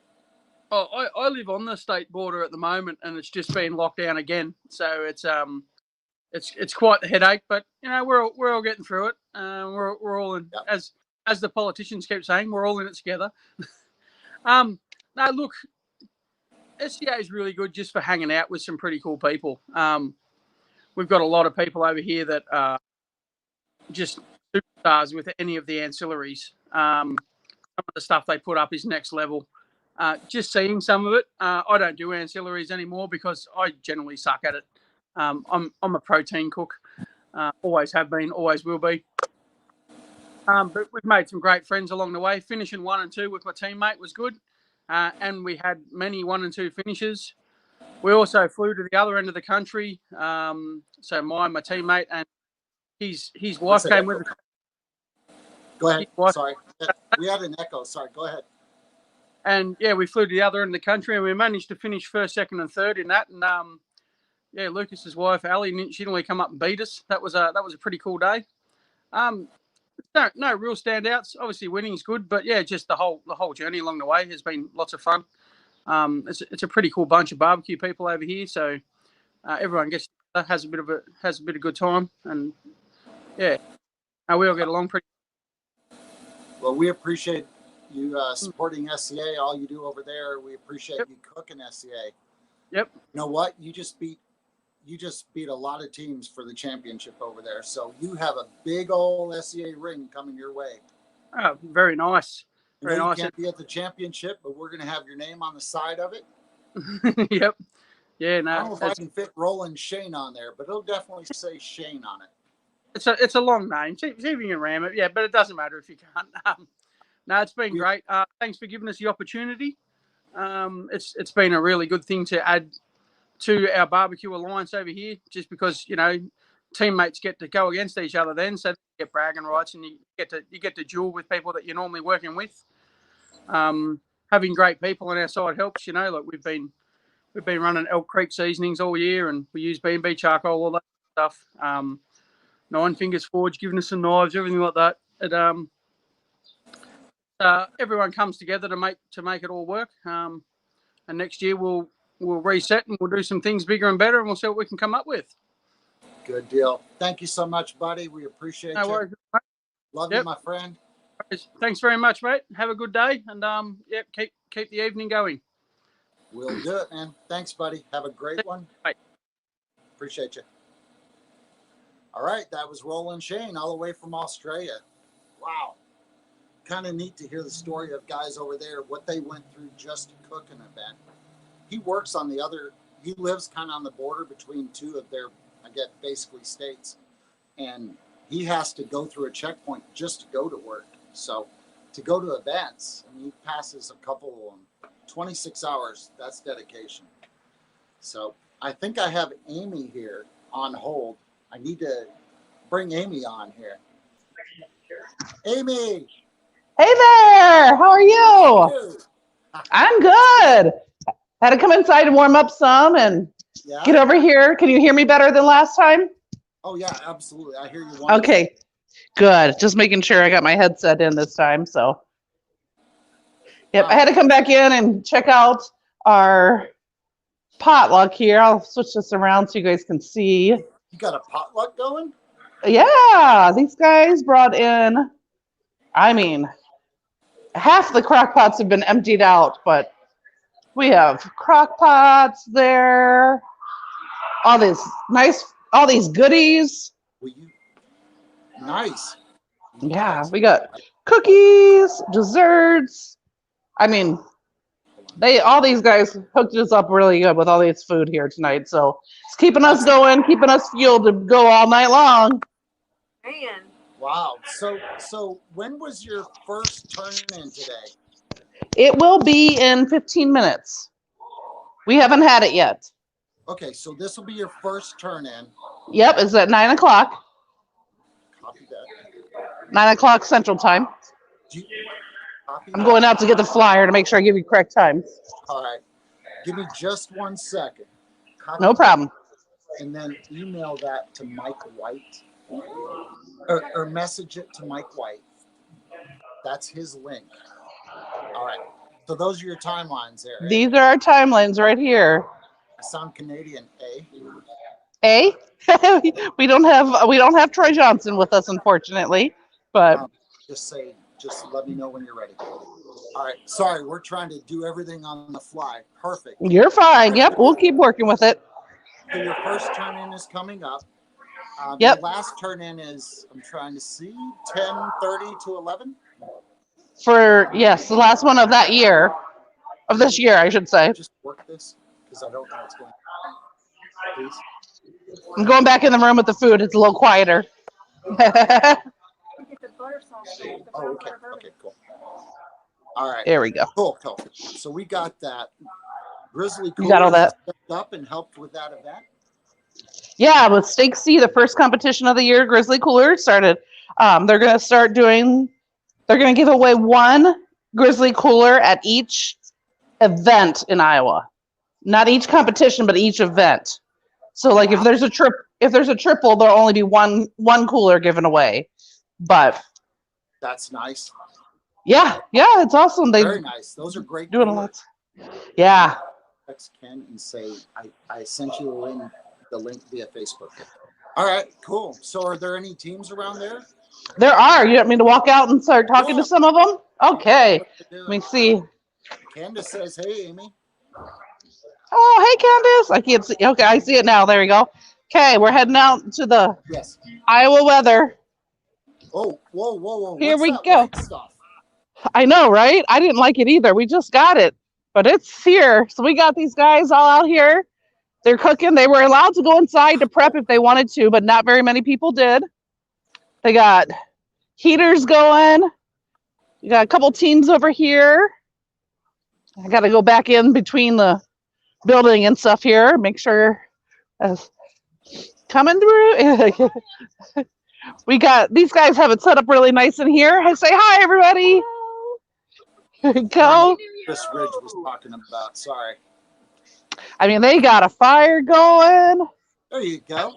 Oh, I live on the state border at the moment, and it's just been locked down again. So it's quite the headache, but you know we're all getting through it. We're all in, as the politicians keep saying, we're all in it together. No, look, SCA is really good just for hanging out with some pretty cool people. We've got a lot of people over here that are just superstars with any of the ancillaries. Some of the stuff they put up is next level. Just seeing some of it, I don't do ancillaries anymore because I generally suck at it. I'm a protein cook, always have been, always will be. But we've made some great friends along the way. Finishing 1 and 2 with my teammate was good, and we had many 1 and 2 finishes. We also flew to the other end of the country. So my teammate and his wife came with us. Go ahead. Sorry, we had an echo. Sorry, go ahead. And yeah, we flew to the other end of the country, and we managed to finish first, second, and third in that. And yeah, Lucas's wife Ali, she only come up and beat us. That was a pretty cool day. No real standouts. Obviously, winning's good, but yeah, just the whole journey along the way has been lots of fun. It's a pretty cool bunch of barbecue people over here, so everyone gets has a bit of good time, and yeah, we all get along pretty. Well, we appreciate you supporting SCA. All you do over there, we appreciate you cooking SCA. Yep. You know what? You just beat a lot of teams for the championship over there. So you have a big old SCA ring coming your way. Oh, very nice. Very nice. You can't be at the championship, but we're going to have your name on the side of it. Yep. Yeah. No. I don't know if I can fit Roland Shane on there, but it'll definitely say Shane on it. It's a long name. See if you can ram it. Yeah, but it doesn't matter if you can't. No, it's been great. Thanks for giving us the opportunity. It's been a really good thing to add to our barbecue alliance over here, just because teammates get to go against each other then, so you get bragging rights, and you get to duel with people that you're normally working with. Having great people on our side helps. Like we've been running Elk Creek seasonings all year, and we use B&B charcoal, all that stuff. Nine Fingers Forge giving us some knives, everything like that. Everyone comes together to make it all work. And next year we'll reset and we'll do some things bigger and better, and we'll see what we can come up with. Good deal. Thank you so much, buddy. We appreciate you. Worries. Love you, my friend. Thanks very much, mate. Have a good day, and keep the evening going. We'll do it, man. Thanks, buddy. Have a great one. Bye. Appreciate you. All right, that was Roland Shane, all the way from Australia. Wow. Kind of neat to hear the story of guys over there, what they went through just to cook an event. He lives kind of on the border between two of their, I guess, basically states. And he has to go through a checkpoint just to go to work. So to go to events, he passes a couple of them. 26 hours, that's dedication. So I think I have Amy here on hold. I need to bring Amy on here. Amy! Hey there! How are you? I'm good. Had to come inside and warm up some and get over here. Can you hear me better than last time? Oh, yeah, absolutely. I hear you. Okay, good. Just making sure I got my headset in this time. So, yep, I had to come back in and check out our potluck here. I'll switch this around so you guys can see. You got a potluck going? Yeah, these guys brought in, half the crock pots have been emptied out, but we have crock pots there, all these goodies. Nice. Yeah, we got cookies, desserts. All these guys hooked us up really good with all this food here tonight. So it's keeping us going, keeping us fueled to go all night long. Man. Wow. So when was your first turn in today? It will be in 15 minutes. We haven't had it yet. Okay, so this will be your first turn in. Yep, it's at 9 o'clock. Copy that. 9 o'clock Central Time. Copy I'm that. going out to get the flyer to make sure I give you correct times. All right. Give me just 1 second. Copy No problem. that, and then email that to Mike White. Or message it to Mike White. That's his link. All right. So those are your timelines there. These are our timelines right here. I sound Canadian, A? we don't have Troy Johnson with us, unfortunately. But just let me know when you're ready. All right. Sorry, we're trying to do everything on the fly. Perfect. You're fine. Yep, we'll keep working with it. So your first turn in is coming up. Yep. Your last turn in is, I'm trying to see, 10:30 to 11. Yes, the last one of that year, of this year, I should say. Just work this because I don't know what's going on. Please. I'm going back in the room with the food. It's a little quieter. Oh, okay. Okay, cool. All right. There we go. Cool. So we got that. Grizzly You got all Coolers that? stepped up and helped with that event. Yeah, with Stake C, the first competition of the year, Grizzly Cooler started. They're going to give away one Grizzly Cooler at each event in Iowa. Not each competition, but each event. So like if there's a triple, there'll only be one cooler given away. But that's nice. Yeah, it's awesome. Very nice. Those are great. Doing a lot. Yeah. Text Ken and say I sent you in the link via Facebook. All right, cool. So are there any teams around there? There are. You want me to walk out and start talking to some of them? Okay. Let me see. Candace says, "Hey, Amy." Oh, hey, Candace. I can't see. Okay, I see it now. There you go. Okay, we're heading out to the Iowa weather. Oh, whoa. Here What's we that go. white stuff? I know, right? I didn't like it either. We just got it, but it's here. So we got these guys all out here. They're cooking. They were allowed to go inside to prep if they wanted to, but not very many people did. They got heaters going. You got a couple teams over here. I got to go back in between the building and stuff here. Make sure coming through. We got these guys have it set up really nice in here. I say hi, everybody. Go. Chris Ridge was talking about. Sorry. I mean, they got a fire going. There you go.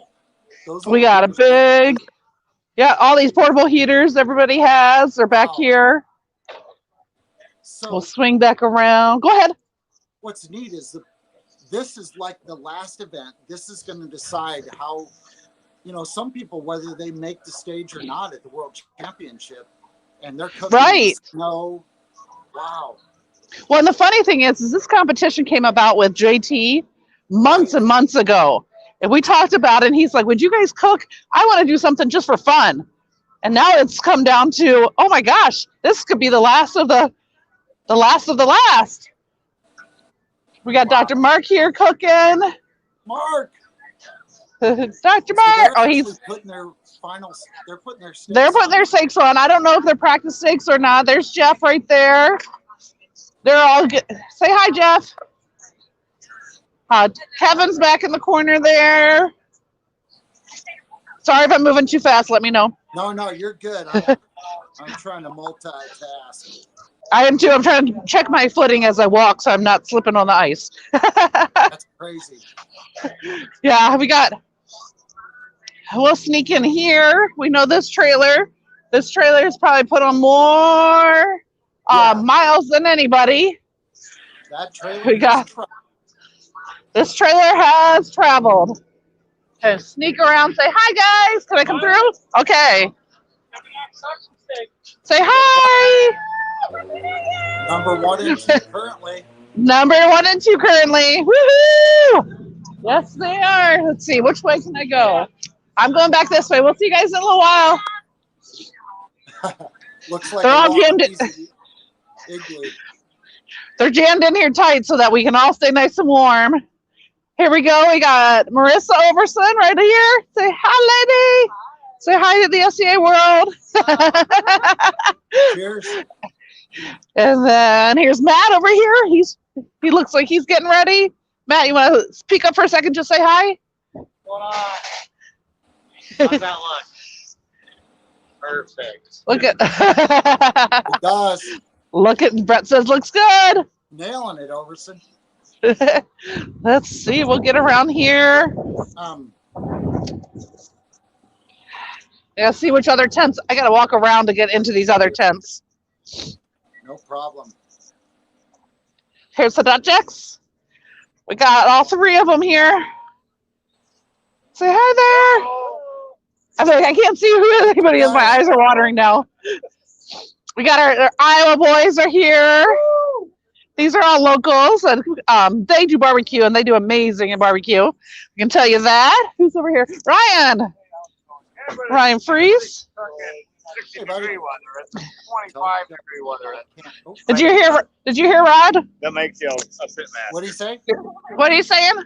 We got a big, all these portable heaters everybody has. They're back here. So we'll swing back around. Go ahead. What's neat is this is like the last event. This is going to decide how, some people, whether they make the stage or not at the World Championship, and they're cooking in the snow. Wow. Well, and the funny thing is this competition came about with JT months and months ago. And we talked about it, and he's like, would you guys cook? I want to do something just for fun. And now it's come down to, oh my gosh, this could be the last of the last of the last. We got Dr. Mark here cooking. Mark. Dr. Mark. So he's putting their they're putting their steaks on. I don't know if they're practice steaks or not. There's Jeff right there. They're all good. Say hi, Jeff. Kevin's back in the corner there. Sorry if I'm moving too fast. Let me know. No, you're good. I'm trying to multitask. I am too. I'm trying to check my footing as I walk so I'm not slipping on the ice. That's crazy. Yeah, we'll sneak in here. We know this trailer. This trailer has probably put on more miles than anybody. That trailer this trailer has traveled. Okay, sneak around, say hi guys. Can I come through? Okay. Say hi. Number 1 and 2 currently. Number 1 and 2 currently. Woohoo! Yes, they are. Let's see, which way can I go? I'm going back this way. We'll see you guys in a little while. Looks like they're all jammed They're jammed in here tight so that we can all stay nice and warm. Here we go. We got Marissa Overson right here. Say hi, lady. Say hi to the SCA world. Cheers. And then here's Matt over here. He looks like he's getting ready. Matt, you want to speak up for a second? Just say hi. Hold on. How's that look? Perfect. Look at. It does. Look at. Brett says looks good. Nailing it, Overson. Let's see. We'll get around here. Yeah, see which other tents. I gotta walk around to get into these other tents. No problem. Here's the Dutchecks. We got all three of them here. Say hi there. I mean, I can't see who anybody is. My eyes are watering now. We got our Iowa boys are here. These are all locals, and they do barbecue, and they do amazing in barbecue. I can tell you that. Who's over here? Ryan. Ryan Freeze. 60 degree weather. It's 25 degree weather. Did you hear Rod? That makes you a pit master. What do you say? What are you saying?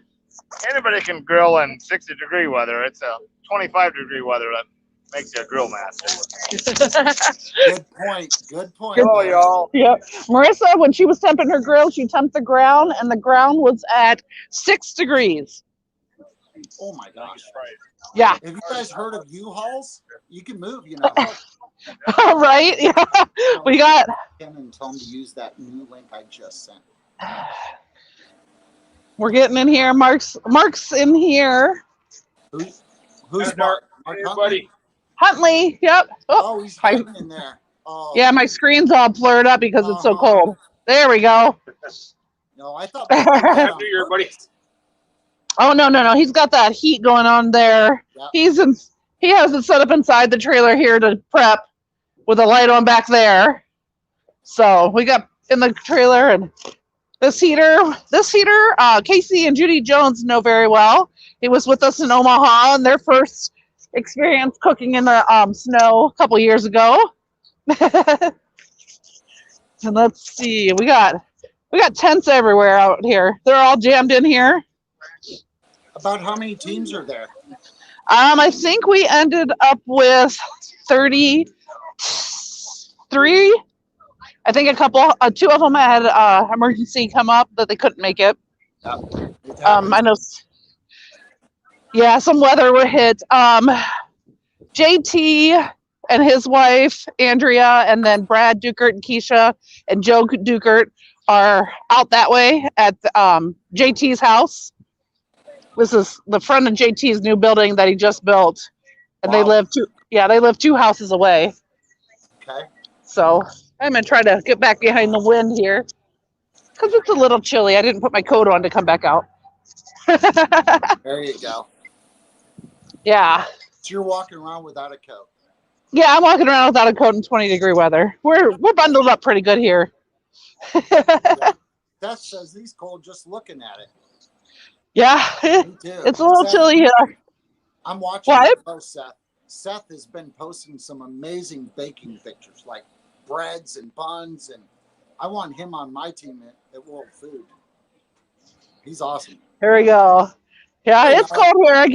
Anybody can grill in 60 degree weather. It's a 25 degree weather that makes you a grill master. Good point. Good point. Oh, y'all. Yep. Marissa, when she was temping her grill, she temped the ground, and the ground was at 6 degrees. Oh my gosh. Yeah. Have you guys heard of U-Hauls? You can move, you know. Right? Yeah. We got. And tell them to use that new link I just sent. We're getting in here. Mark's in here. Who's Mark? Mark buddy. Huntley. Yep. Oh, he's hiding in there. Oh. Yeah, my screen's all blurred up because it's so cold. There we go. No, I thought. After your buddy. Oh no. He's got that heat going on there. Yep. He has it set up inside the trailer here to prep with a light on back there. So we got in the trailer, and this heater, Casey and Judy Jones know very well. He was with us in Omaha in their first experience cooking in the snow a couple years ago. And let's see, we got tents everywhere out here. They're all jammed in here. About how many teams are there? I think we ended up with 33. I think two of them had emergency come up that they couldn't make it. I know. Yeah, some weather were hit. JT and his wife Andrea, and then Brad Dukert and Keisha and Joe Dukert are out that way at JT's house. This is the front of JT's new building that he just built, and they live 2 houses away. Okay. So I'm gonna try to get back behind the wind here because it's a little chilly. I didn't put my coat on to come back out. There you go. Yeah. So you're walking around without a coat. Yeah, I'm walking around without a coat in 20 degree weather. We're bundled up pretty good here. Yeah. That says he's cold just looking at it. Yeah, it's a little chilly here. I'm watching what? Post Seth. Seth has been posting some amazing baking pictures, like breads and buns, and I want him on my team at World Food. He's awesome. Here we go. Yeah, it's cold here.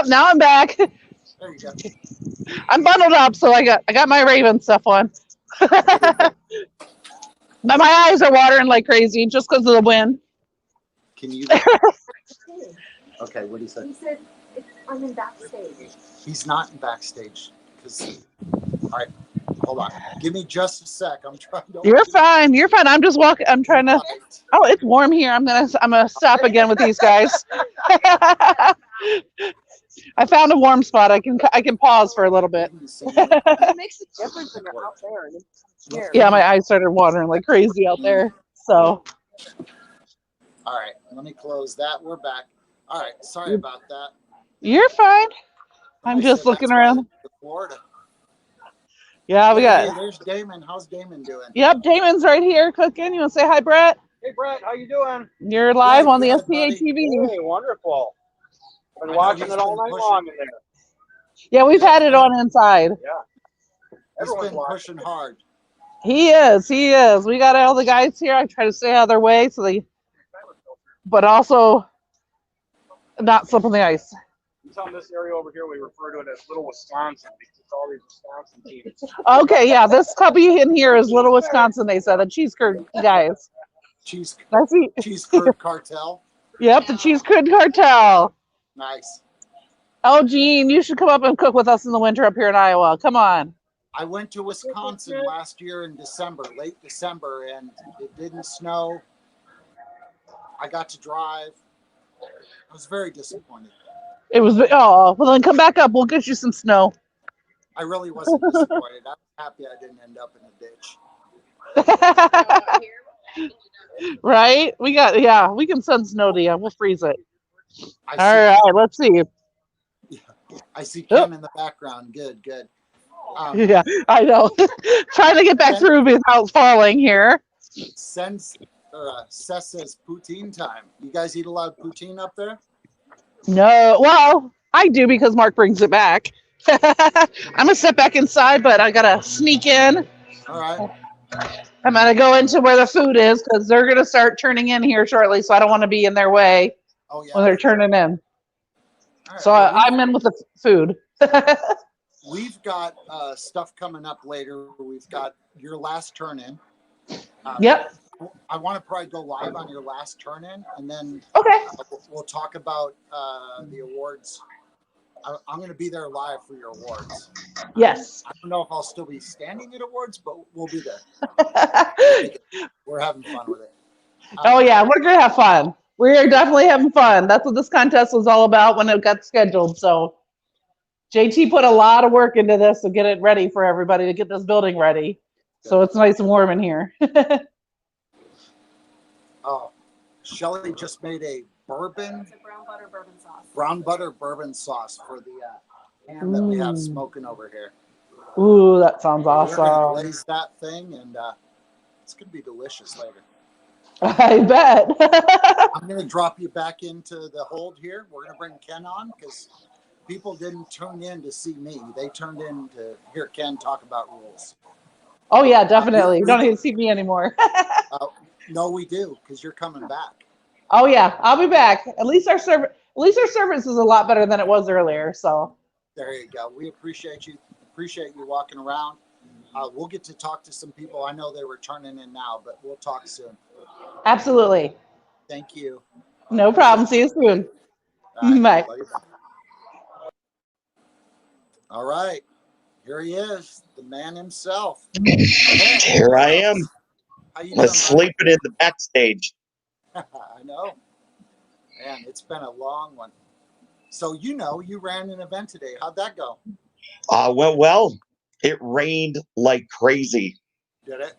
Now I'm back. There you go. I'm bundled up, so I got my Raven stuff on. But my eyes are watering like crazy just because of the wind. Can you? Okay, what do you say? He said I'm in backstage. He's not in backstage. All right, hold on. Give me just a sec. I'm trying to. You're fine. You're fine. I'm just walking. I'm trying to. Oh, it's warm here. I'm gonna stop again with these guys. I found a warm spot. I can pause for a little bit. It makes a difference when you're out there. And it's here. Yeah, my eyes started watering like crazy out there. So. All right, let me close that. We're back. All right, sorry about that. You're fine. I'm just looking around. Florida. Yeah, we got. Hey, there's Damon. How's Damon doing? Yep, Damon's right here cooking. You want to say hi, Brett? Hey, Brett, how you doing? You're live on the good, SPA buddy. TV. Hey, wonderful. Been watching it all night long in there. Yeah, we've had it on inside. Yeah. He's Everyone's been watching. pushing hard. He is. We got all the guys here. I try to stay out of their way but also not slip on the ice. It's on this area over here. We refer to it as Little Wisconsin because it's all these Wisconsin teams. Okay, yeah, this cubby in here is Little Wisconsin. They said the cheese curd guys. Cheese That's it. cheese curd cartel. Yep, the Cheese Curd Cartel. Nice. Oh, Gene, you should come up and cook with us in the winter up here in Iowa. Come on. I went to Wisconsin last year in December, late December, and it didn't snow. I got to drive. I was very disappointed. It was, oh, well, then come back up. We'll get you some snow. I really wasn't disappointed. I was happy I didn't end up in a ditch. Right? We can send snow to you. We'll freeze it. I All see right, Ken, let's see. I see Oh. Ken in the background. Good. Yeah, I know. Trying to get back through without falling here. Sess says poutine time. You guys eat a lot of poutine up there? No, well, I do because Mark brings it back. I'm gonna step back inside, but I gotta sneak in. All right. I'm gonna go into where the food is because they're gonna start turning in here shortly, so I don't want to be in their way Oh yeah. when they're turning in. All right. So Well, I'm in with the food. we've got stuff coming up later. We've got your last turn in. Yep. I want to probably go live on your last turn in, and then Okay. we'll talk about the awards. I'm going to be there live for your awards. Yes. I don't know if I'll still be standing at awards, but we'll be there. We're having fun with it. Oh yeah, we're gonna have fun. We're definitely having fun. That's what this contest was all about when it got scheduled. So JT put a lot of work into this to get it ready for everybody, to get this building ready. So it's nice and warm in here. Oh, Shelly just made a bourbon. It's a brown butter bourbon sauce. Brown butter bourbon sauce for the ham that we have smoking over here. Ooh, that sounds We're going to awesome. glaze that thing, and it's going to be delicious later. I bet. I'm going to drop you back into the hold here. We're going to bring Ken on because people didn't tune in to see me. They turned in to hear Ken talk about rules. Oh yeah, definitely. You don't need to see me anymore. No, we do, because you're coming back. Oh yeah, I'll be back. At least our service is a lot better than it was earlier. So There you go. We appreciate you. Appreciate you walking around. We'll get to talk to some people. I know they were turning in now, but we'll talk soon. absolutely. Thank you. No problem. See you soon. All right. Bye. Love you. All right. Here he is, the man himself. Hey, Here I am. How you I'm doing, sleeping in the backstage. I know. Man, it's been a long one. So you ran an event today. How'd that go? Went well. It rained like crazy. Did it?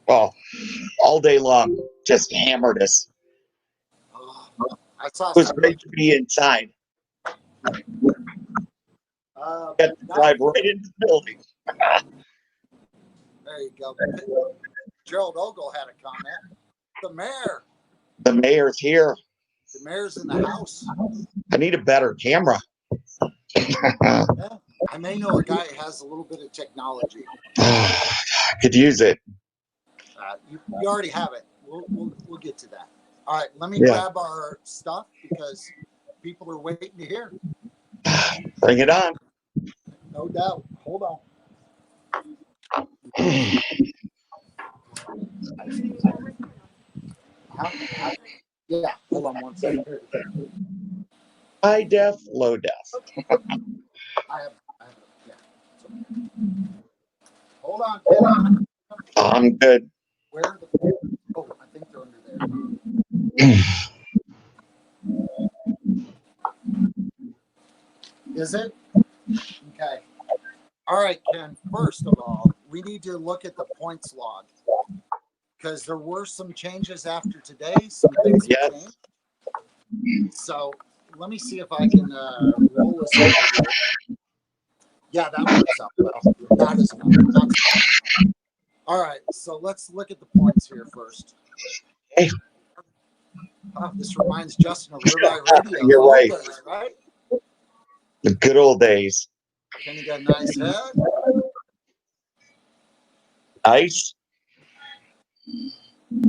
Well, all day long. Just hammered us. Oh, I saw It was some great to be inside. Got to drive right into the building. There you go. Gerald Ogle had a comment. The mayor. The mayor's here. The mayor's in the house. I need a better camera. Yeah. I may know a guy who has a little bit of technology. I could use it. You already have it. We'll get to that. All right, let me grab our stuff because people are waiting to hear. Bring it on. No doubt. Hold on. Yeah, hold on one second. High def, low def. I have yeah. Hold on, Ken. I'm good. Where are the? Oh, I think they're under there. Is it? Okay. All right, Ken. First of all, we need to look at the points log because there were some changes after today. Some things have changed. So let me see if I can roll this over here. Yeah, that works out well. That is enough. All right, so let's look at the points here first. Hey. Oh, this reminds Justin of Ribeye Radio. You're right. Days, right? The good old days. Kenny got a nice head. Nice.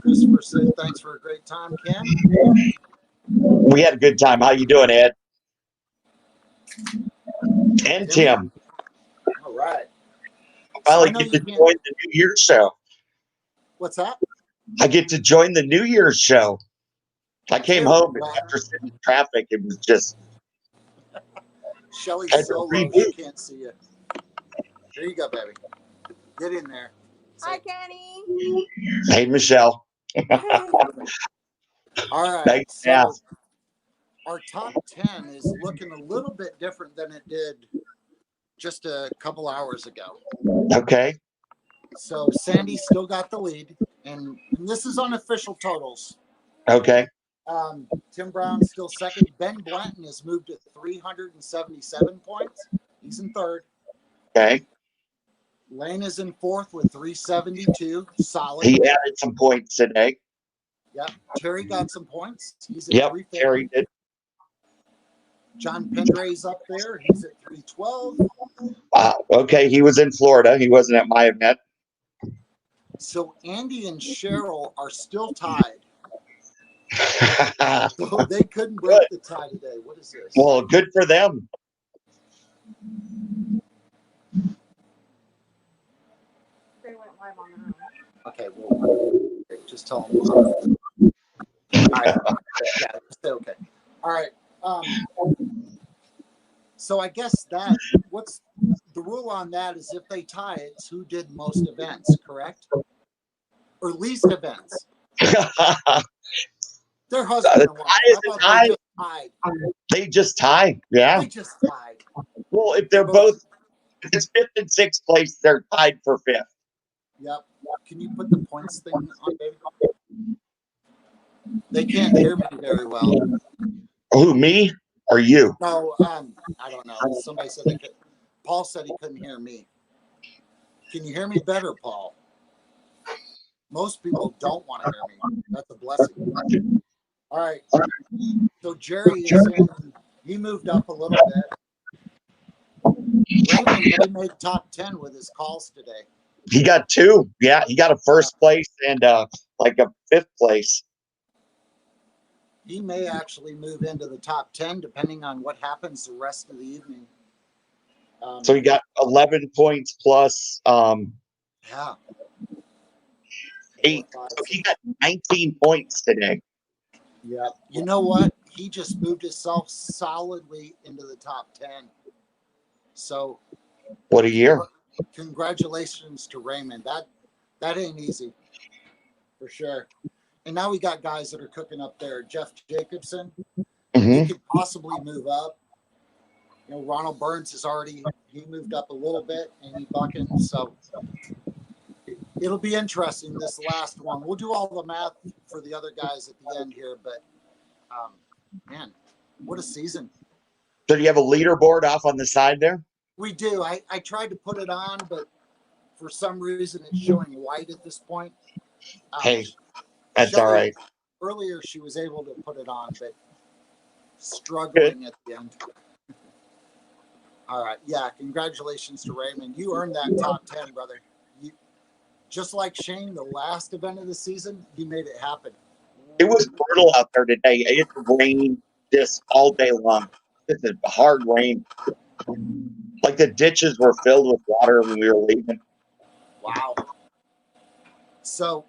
Christopher said, "Thanks for a great time, Ken." We had a good time. How you doing, Ed? And Tim. All right. Finally get to join the New Year's show. What's that? I get to join the New Year's show. I came home and after sitting in traffic, it was just Shelly's had to so low, reboot. she can't see you. There you go, baby. Get in there. Hi, Kenny. Hey, Michelle. All right. Nice So ask. our top 10 is looking a little bit different than it did just a couple hours ago. Okay. So Sandy still got the lead, and this is unofficial totals. Okay. Tim Brown's still second. Ben Blanton has moved to 377 points. He's in third. Okay. Lane is in fourth with 372. Solid. He added some points today. Yep. Terry got some points. He's at Yep. 350. Terry did. John Pendray's up there. He's at 312. Okay. He was in Florida. He wasn't at my event. So Andy and Cheryl are still tied. So they couldn't break the tie today. What is this? Well, good for them. They went live on their own. Okay, well, just tell them. All right. Yeah, stay okay. All right. So I guess what's the rule on that is if they tie, it's who did most events, correct? Or least events. They're husband and wife. How about they just tied? They just tie. Yeah. They just tied. Well, if they're both, if it's fifth and sixth place, they're tied for fifth. Yep. Can you put the points thing on, baby? They can't hear me very well. Who, me or you? No, I don't know. Somebody said they could. Paul said he couldn't hear me. Can you hear me better, Paul? Most people don't want to hear me. That's a blessing. All right. So Jerry is in. He moved up a little bit. Raymond made top 10 with his calls today. He got two. Yeah, he got a first place and like a fifth place. He may actually move into the top 10 depending on what happens the rest of the evening. So he got 11 points plus yeah. 8. So he got 19 points today. Yeah. You know what? He just moved himself solidly into the top 10. So what a year. Congratulations to Raymond. That ain't easy for sure. And now we got guys that are cooking up there. Jeff Jacobson, he could possibly move up. You know, Ronald Burns he moved up a little bit, and he bucking. So it'll be interesting this last one. We'll do all the math for the other guys at the end here, but man, what a season. So do you have a leaderboard off on the side there? We do. I tried to put it on, but for some reason it's showing white at this point. Hey, that's all right. Earlier she was able to put it on, but struggling at the end. All right. Yeah, congratulations to Raymond. You earned that top 10, brother. You, just like Shane, the last event of the season, you made it happen. It was brutal out there today. It rained just all day long. It's a hard rain. Like the ditches were filled with water when we were leaving. Wow. So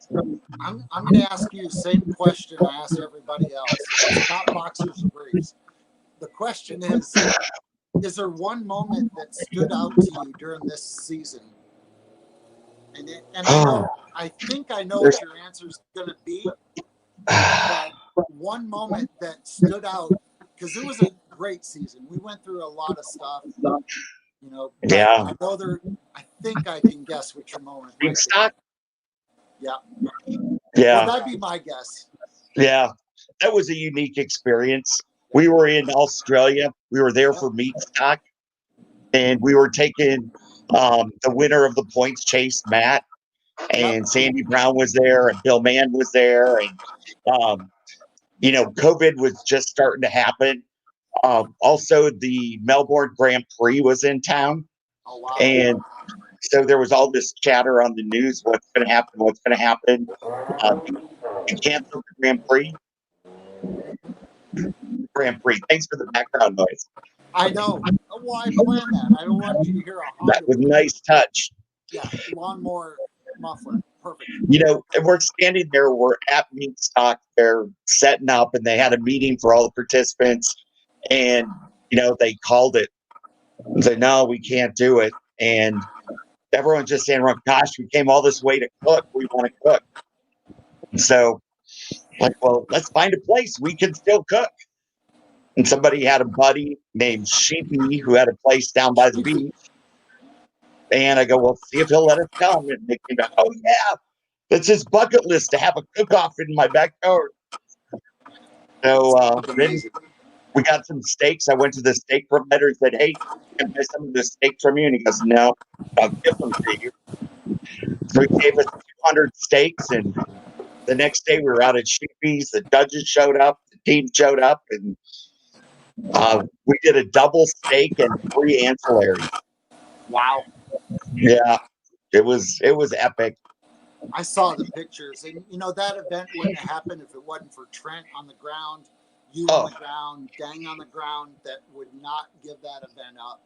I'm going to ask you the same question I asked everybody else. It's not boxers and briefs. The question is there I moment that stood out to you during this season? And I think I know what your answer is going to be. But one moment that stood out, because it was a great season. We went through a lot of stuff. You know, yeah. I think I can guess what your moment might be. Yeah. Yeah. Well, that'd be my guess. Yeah. That was a unique experience. We were in Australia. We were there for meat stock. And we were taking the winner of the points chase, Matt. And Sandy Brown was there. And Bill Mann was there. And, you know, COVID was just starting to happen. Also, the Melbourne Grand Prix was in town. Oh, wow. And so there was all this chatter on the news. What's going to happen? What's going to happen? You canceled the Grand Prix. Grand Prix. Thanks for the background noise. I know. Well, I planned that. I don't want you to hear a Honda. That was a nice touch. Yeah, lawnmower muffler. Perfect. And we're standing there. We're at meat stock. They're setting up, and they had a meeting for all the participants. And they called it. Said, no, we can't do it. And everyone's just saying, gosh, we came all this way to cook. We want to cook. So, well, let's find a place we can still cook. And somebody had a buddy named Sheepy who had a place down by the beach. And I go, well, see if he'll let us come. And they came back, oh, yeah, that's his bucket list to have a cook-off in my backyard. So then we got some steaks. I went to the steak provider and said, hey, can I buy some of the steaks from you? And he goes, no, I'll give them to you. So he gave us 200 steaks. And the next day we were out at Sheepy's. The judges showed up. The team showed up. And we did a double steak and 3 ancillaries. Wow. Yeah, it was epic. I saw the pictures, and that event wouldn't have happened if it wasn't for Trent on the ground, you on the ground, Dang on the ground. That would not give that event up.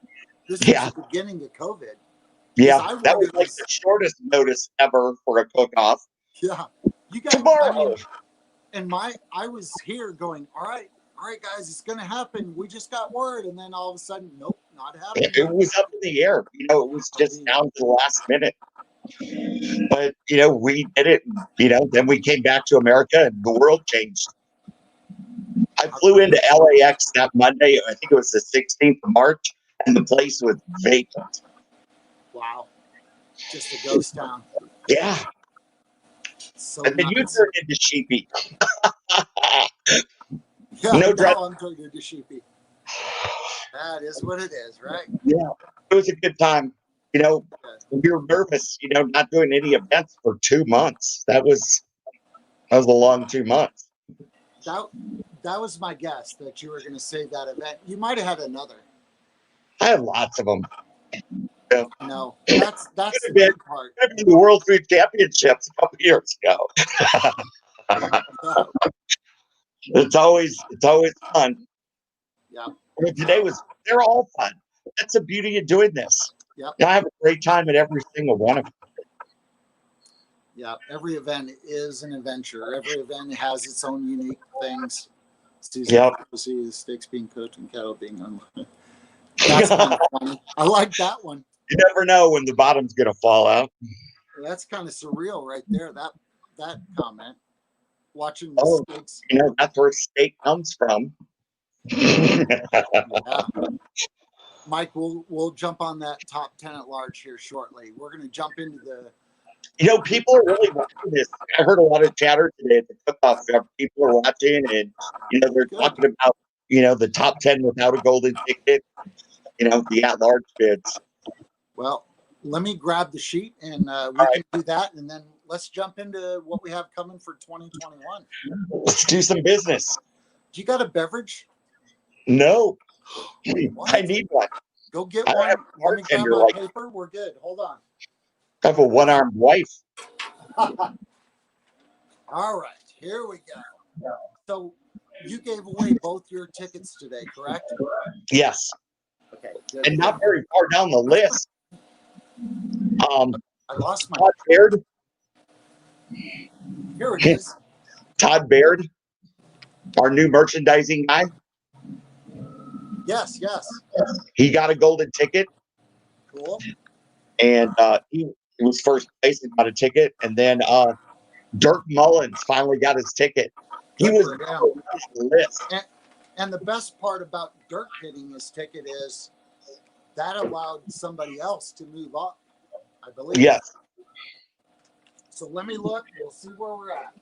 This is the beginning of COVID. Yeah, that was like the shortest notice ever for a cook-off. Yeah, you guys. Tomorrow. I was here going, all right, guys, it's gonna happen. We just got word, and then all of a sudden, nope, not happening. It was up in the air. It was just down to the last minute. But we did it. Then we came back to America, and the world changed. I flew into LAX that Monday. I think it was the 16th of March, and the place was vacant. Wow, just a ghost town. Yeah. So and then you turned into Sheepy. Yeah, no dress. I'm turned into Sheepy. That is what it is, right? Yeah, it was a good time. We were nervous, not doing any events for 2 months. That was a long 2 months. That was my guess that you were going to say that event. You might have had another. I had lots of them. Yeah. No, that's the been, good part. The World Food Championships a couple years ago. It's always fun. Yeah. Today they're all fun. That's the beauty of doing this. Yep. I have a great time at every single one of them. Yeah, every event is an adventure. Every event has its own unique things. Yep. See the steaks being cooked and cattle being unloaded. That's kind of funny. I like that one. You never know when the bottom's going to fall out. That's kind of surreal right there. That comment. Watching the steaks. That's where steak comes from. Yeah. Mike, we'll jump on that top 10 at large here shortly. We're going to jump into the. People are really watching this. I heard a lot of chatter today at the cook-off. People are watching, and they're talking about the top 10 without a golden ticket. The at-large bids. Well, let me grab the sheet, and we can do that, and then let's jump into what we have coming for 2021. Let's do some business. Do you got a beverage? No. I need one. Go get one. Let me grab my paper. We're good. Hold on. I have a one-armed wife. All right. Here we go. So you gave away both your tickets today, correct? Yes. Okay. And not very far down the list. I lost my. Todd Baird. Here it is. Todd Baird, our new merchandising guy. Yes. He got a golden ticket. Cool. And he was first place and got a ticket. And then Dirk Mullins finally got his ticket. He was on the list. And the best part about Dirk getting his ticket is that allowed somebody else to move up, I believe. Yes. So let me look. We'll see where we're at.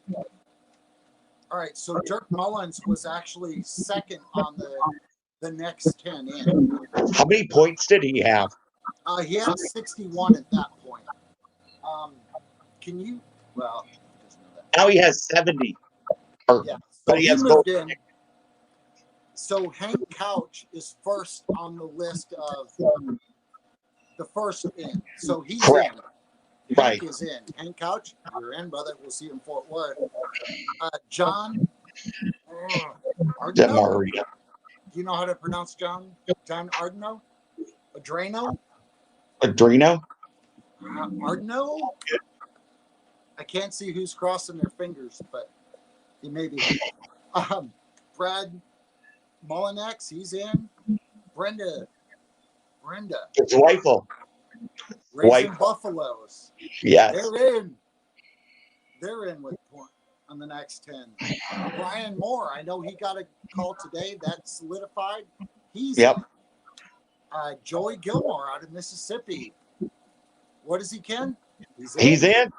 All right. So Dirk Mullins was actually second on the next 10 in. How many points did he have? He had 61 at that point. Can you? Well, now he has 70. Yeah. So he moved in. So Hank Couch is first on the list of the first in. So he's correct. In. Right. Hank is in. Hank Couch, you're in, brother. We'll see you in Fort Worth. John Ardno. Do you know how to pronounce John Ardno? Adreno? Adreno? Ardno? I can't see who's crossing their fingers, but he may be. Brad Mullinex, he's in. Brenda. It's Rifle. Raising Buffaloes. Yes. They're in with point on the next 10. Brian Moore, I know he got a call today. That's solidified. He's Yep. in. Joey Gilmore out of Mississippi. What is he, Ken? He's in.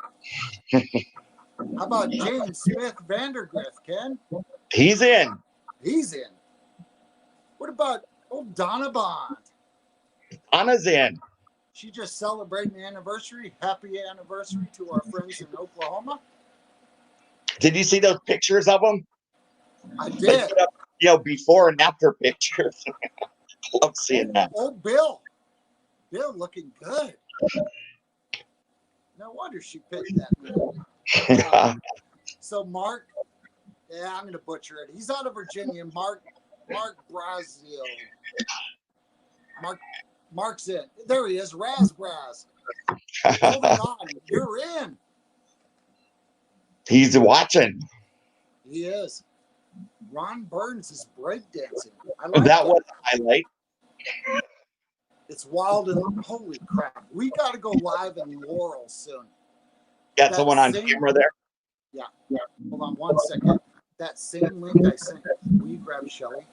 How about James Smith Vandergriff, Ken? He's in. He's in. What about old Donna Bond? Anna's in. She just celebrating the anniversary. Happy anniversary to our friends in Oklahoma. Did you see those pictures of them? I did. You know, before and after pictures. Love seeing that. Old Bill. Bill looking good. No wonder she picked that. So Mark, I'm going to butcher it. He's out of Virginia. Mark Brazil. Mark's in. There he is. Braz. Hold on. You're in. He's watching. He is. Ron Burns is breakdancing. That was a highlight. It's wild and holy crap. We got to go live in Laurel soon. Got someone on camera there? Yeah. Hold on one second. That same link I sent, will you grab Shelly?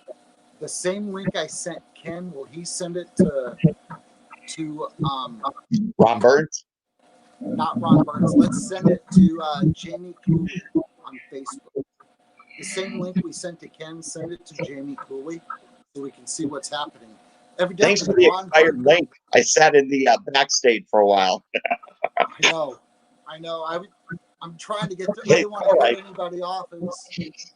The same link I sent Ken, will he send it to Ron Burns? Not Ron Burns. Let's send it to Jamie Cooley on Facebook. The same link we sent to Ken, send it to Jamie Cooley so we can see what's happening. Evidently, Thanks for the expired link. I sat in the backstage for a while. I know. I'm trying to get to. I didn't want to cut anybody off. It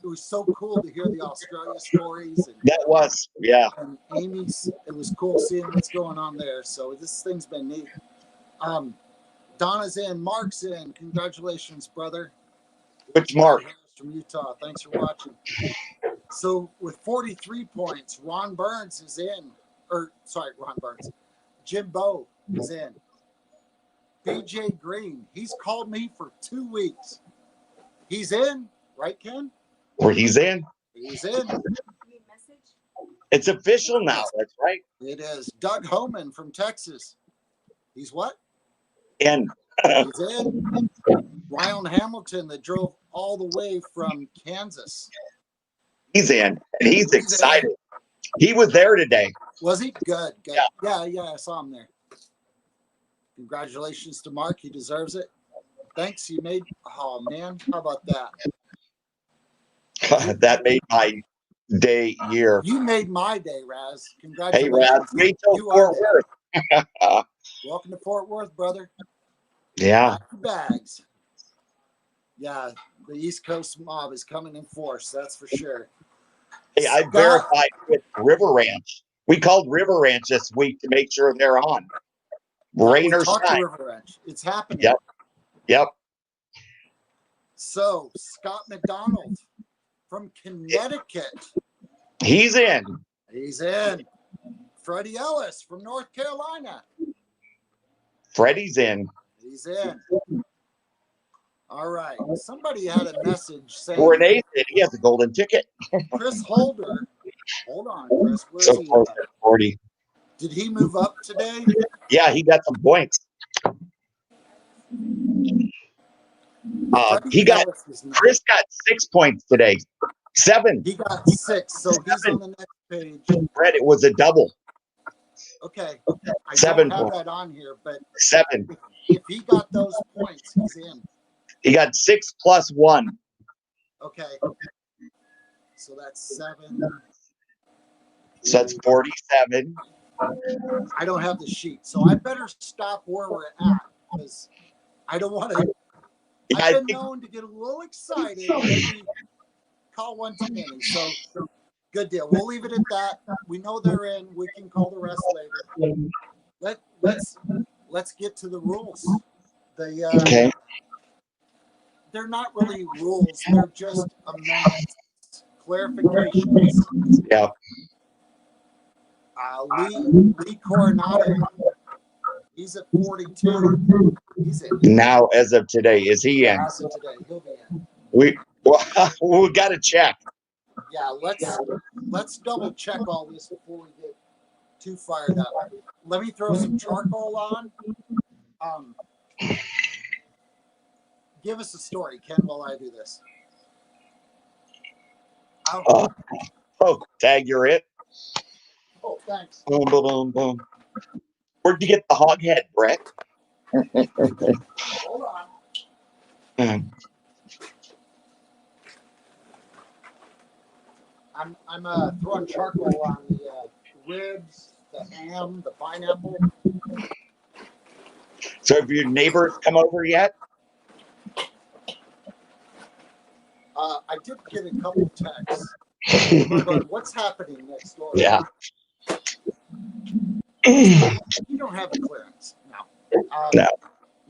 was so cool to hear the Australia stories. And, that was, yeah. And Amy's. It was cool seeing what's going on there. So this thing's been neat. Donna's in. Mark's in. Congratulations, brother. Which Mark? From Utah. Thanks for watching. So with 43 points, Ron Burns is in. Ron Burns. Jim Bowe is in. BJ Green, he's called me for 2 weeks. He's in, right, Ken? Or he's in. He's in. It's official now. That's right. It is. Doug Homan from Texas. He's what? In. He's in. Ryan Hamilton that drove all the way from Kansas. He's in, and he's excited. He was there today. Was he? Good. Yeah. Yeah, I saw him there. Congratulations to Mark. He deserves it. Thanks. You made, oh man, how about that? That made my day, year. You made my day, Raz. Congratulations. Hey, Raz, wait till Fort Worth. Welcome to Fort Worth, brother. Yeah. Bags. Yeah, the East Coast mob is coming in force. That's for sure. Hey, I verified with River Ranch. We called River Ranch this week to make sure they're on. Rain or shine. River Ranch. It's happening. Yep. So, Scott McDonald from Connecticut. He's in. He's in. Freddie Ellis from North Carolina. Freddie's in. He's in. All right. Somebody had a message saying. Renee's in. He has a golden ticket. Chris Holder. Hold on, Chris. Where's So he? 40. Did he move up today? Yeah, he got some points. Chris got 6 points today. 7. He got 6, so he's on the next page. Brett, it was a double. Okay. I 7 don't have points. that on here, but 7. if he got those points, he's in. He got 6 plus 1. Okay. So that's 7. So that's 47. I don't have the sheet, so I better stop where we're at because I don't want to. I've been known to get a little excited. Maybe call one too many. So good deal. We'll leave it at that. We know they're in. We can call the rest later. Let's get to the rules. Okay. They're not really rules. They're just amendments, clarifications. Yeah. Lee Coronado He's at 42. He's in. Now, as of today, is he in? As of today, he'll be in. We got to check. Yeah, let's double check all this before we get too fired up. Let me throw some charcoal on. Give us a story, Ken, while I do this. Tag, you're it. Oh, thanks. Boom, boom, boom, boom. Where'd you get the hog head, Brett? Hold on. I'm throwing charcoal on the ribs, the ham, the pineapple. So have your neighbors come over yet? I did get a couple texts. Going, what's happening next door? Yeah. You don't have a clearance. No. No.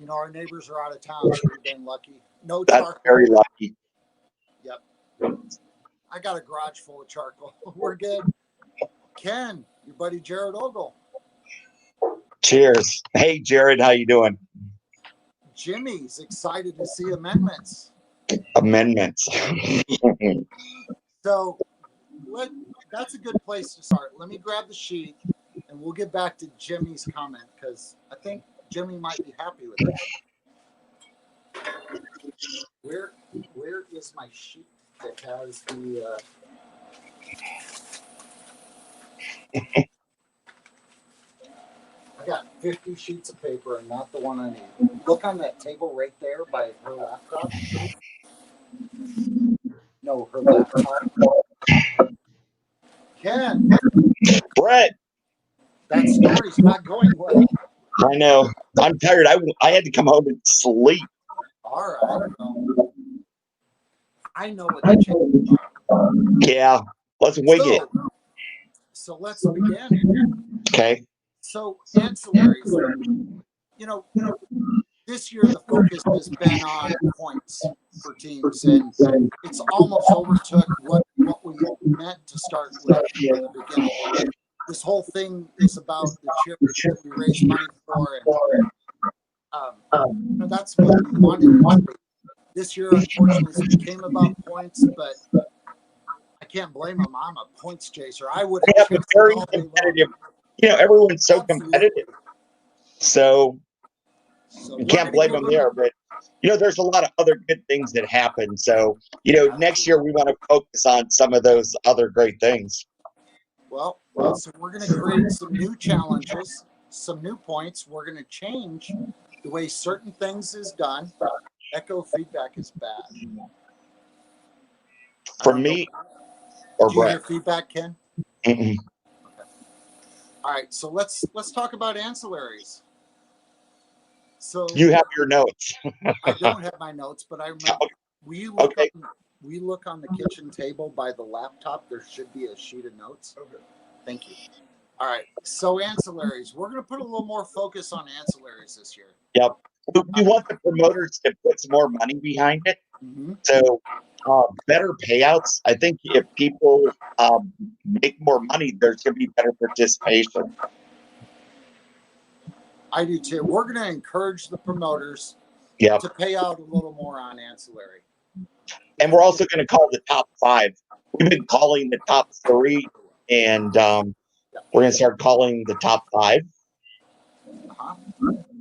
You know, our neighbors are out of town, so we've been lucky. No That's charcoal. very lucky. Yep. I got a garage full of charcoal. We're good. Ken, your buddy Jared Ogle. Cheers. Hey, Jared, how you doing? Jimmy's excited to see amendments. Amendments. So that's a good place to start. Let me grab the sheet, and we'll get back to Jimmy's comment, because I think Jimmy might be happy with it. Where is my sheet that has the... I got 50 sheets of paper and not the one I need. Look on that table right there by her laptop. No, her laptop. Ken, Brett. that story's not going well. I know. I'm tired. I had to come home and sleep. All right. Well, I know what the changes are. Yeah. Let's wing it. So let's begin. Okay. So ancillaries, you know, this year the focus has been on points for teams, and it's almost overtook what we meant to start with at the beginning. This whole thing is about the charity that we raise money for, and that's what we wanted. This year, unfortunately, it became about points, but I can't blame them. I'm a points chaser. I would have a very competitive. You know, everyone's so competitive, so you can't blame them there. But you know, there's a lot of other good things that happen. So you know, next year we want to focus on some of those other great things. Well, so we're going to create some new challenges, some new points. We're going to change the way certain things is done. Echo feedback is bad. From me or Did you hear Brett? feedback, Ken? Mm-mm. All right, so let's talk about ancillaries. So You have your notes. I don't have my notes, but I remember we look on the kitchen table by the laptop. There should be a sheet of notes. Okay. Thank you. All right. So ancillaries. We're going to put a little more focus on ancillaries this year. Yep. We want the promoters to put some more money behind it. Mm-hmm. So better payouts. I think if people make more money, there's going to be better participation. I do too. We're going to encourage the promoters to pay out a little more on ancillary. And we're also going to call the top 5. We've been calling the top 3, and we're going to start calling the top 5. Uh-huh.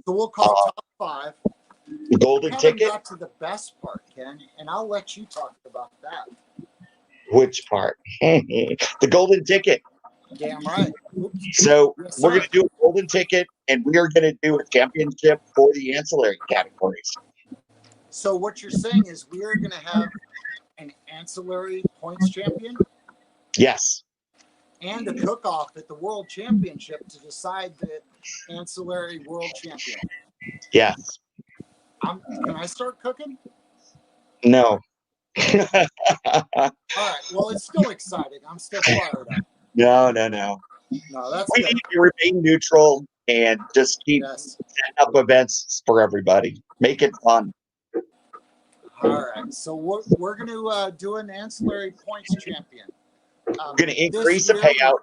So we'll call top 5. The golden ticket. Got to the best part, Ken, and I'll let you talk about that. Which part? The golden ticket. Damn right. Oops. So we're going to do a golden ticket, and we are going to do a championship for the ancillary categories. So what you're saying is we are going to have an ancillary points champion? Yes. And a cook-off at the World Championship to decide the ancillary world champion. Yes. Can I start cooking? No. All right. Well, it's still exciting. I'm still fired up. No, that's we good. need to remain neutral and just keep setting up events for everybody. Make it fun. All right. So we're going to do an ancillary points champion. We're going to increase the payout,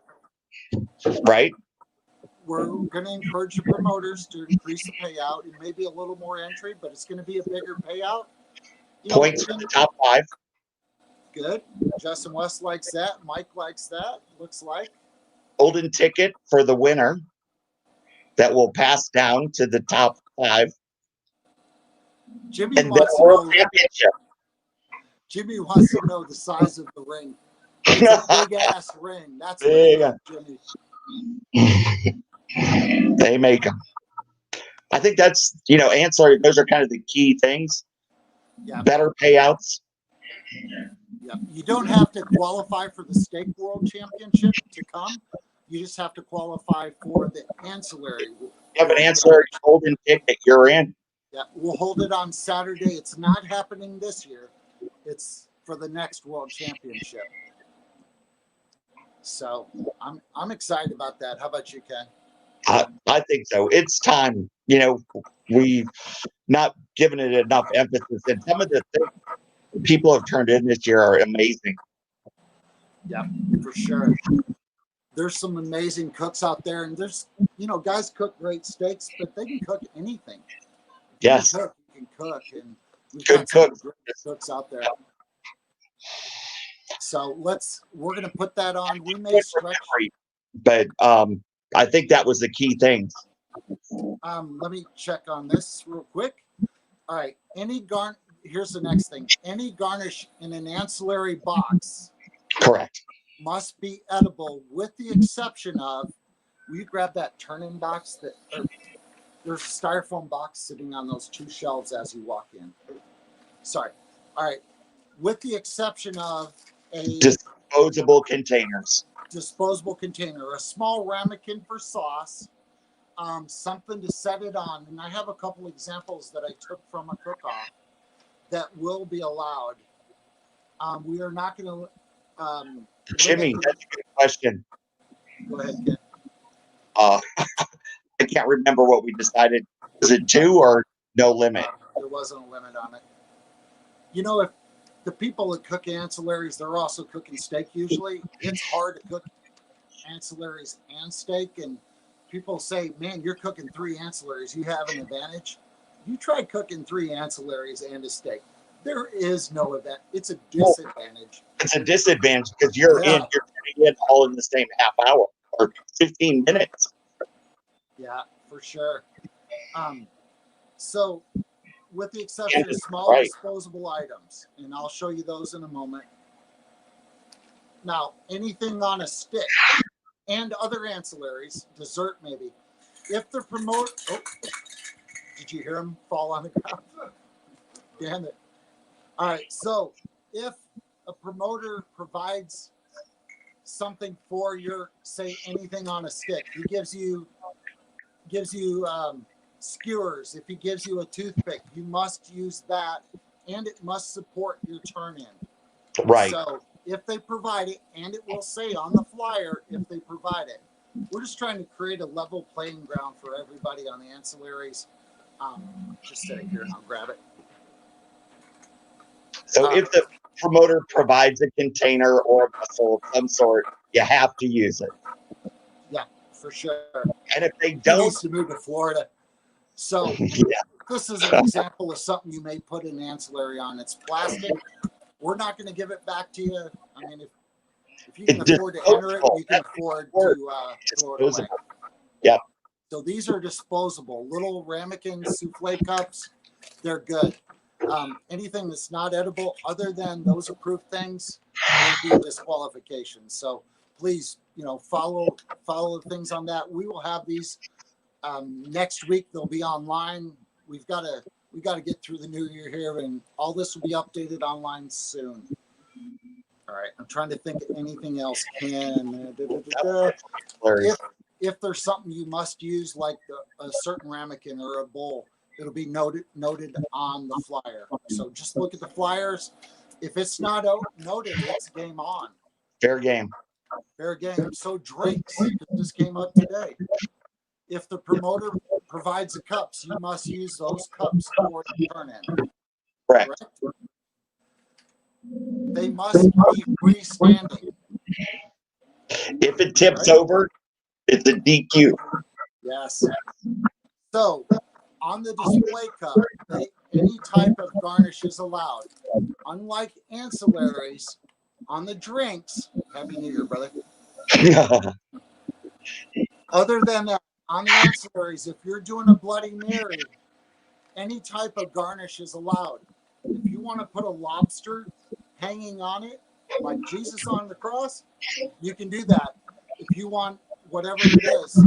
right? we're going to encourage the promoters to increase the payout and maybe a little more entry, but it's going to be a bigger payout. Points for the top 5. Good. Justin West likes that. Mike likes that. Looks like. Golden ticket for the winner that will pass down to the top 5. Jimmy And wants the to World know. Championship. Jimmy wants to know the size of the ring. It's a big ass ring. That's what it is, Jimmy. They make them. I think that's, ancillary. Those are kind of the key things. Yeah. Better payouts. Yeah. You don't have to qualify for the Steak World Championship to come. You just have to qualify for the ancillary. You have an ancillary golden ticket, you're in. Yeah, we'll hold it on Saturday. It's not happening this year. It's for the next World Championship. So I'm excited about that. How about you, Ken? I think so. It's time. We've not given it enough emphasis, and some of the things people have turned in this year are amazing. Yeah, for sure. There's some amazing cooks out there, and there's guys cook great steaks, but they can cook anything. Yes, you can cook, and we've good got some cooks. great cooks out there. So we're gonna put that on. We may stretch. But I think that was the key thing. Let me check on this real quick. All right. Here's the next thing. Any garnish in an ancillary box Correct. must be edible, with the exception of, will you grab that turn-in box there's a styrofoam box sitting on those 2 shelves as you walk in. Sorry. All right. With the exception of a disposable containers. Disposable container, a small ramekin for sauce, something to set it on. And I have a couple examples that I took from a cook-off that will be allowed. We are not going to. Jimmy, that's a good question. Go ahead, Ken. I can't remember what we decided. Was it 2 or no limit? There wasn't a limit on it. If the people that cook ancillaries, they're also cooking steak usually. It's hard to cook ancillaries and steak, and people say, man, you're cooking 3 ancillaries, you have an advantage. You try cooking 3 ancillaries and a steak. There is no event. It's a disadvantage. It's a disadvantage because you're turning in all in the same half hour or 15 minutes. Yeah, for sure. So with the exception of small disposable items, and I'll show you those in a moment. Now, anything on a stick and other ancillaries, dessert maybe, if the promoter, did you hear him fall on the ground? Damn it. All right, so if a promoter provides something for your, say, anything on a stick, he gives you skewers. If he gives you a toothpick, you must use that, and it must support your turn-in. Right. So if they provide it, and it will say on the flyer if they provide it, we're just trying to create a level playing ground for everybody on the ancillaries. Just sit here and I'll grab it. So if the promoter provides a container or a vessel of some sort, you have to use it. Yeah, for sure. And if they He don't, needs to move to Florida. So this is an example of something you may put an ancillary on. It's plastic. We're not going to give it back to you. I mean, if you can afford to enter it, you can afford to throw it away. Yeah. So these are disposable. Little ramekin souffle cups. They're good. Anything that's not edible other than those approved things will be disqualification. So please, follow the things on that. We will have these next week. They'll be online. We've got to get through the new year here, and all this will be updated online soon. All right, I'm trying to think of anything else. If there's something you must use, like a certain ramekin or a bowl, it'll be noted on the flyer. So just look at the flyers. If it's not noted, it's game on. Fair game. Fair game. So drinks, this came up today. If the promoter provides the cups, you must use those cups for the turn-in. Correct. They must be freestanding. If it tips over, it's a DQ. Yes. So on the display cup, any type of garnish is allowed. Unlike ancillaries, on the drinks, Happy New Year, brother. Other than that, on the ancillaries, if you're doing a Bloody Mary, any type of garnish is allowed. If you want to put a lobster hanging on it, like Jesus on the cross, you can do that. If you want whatever it is,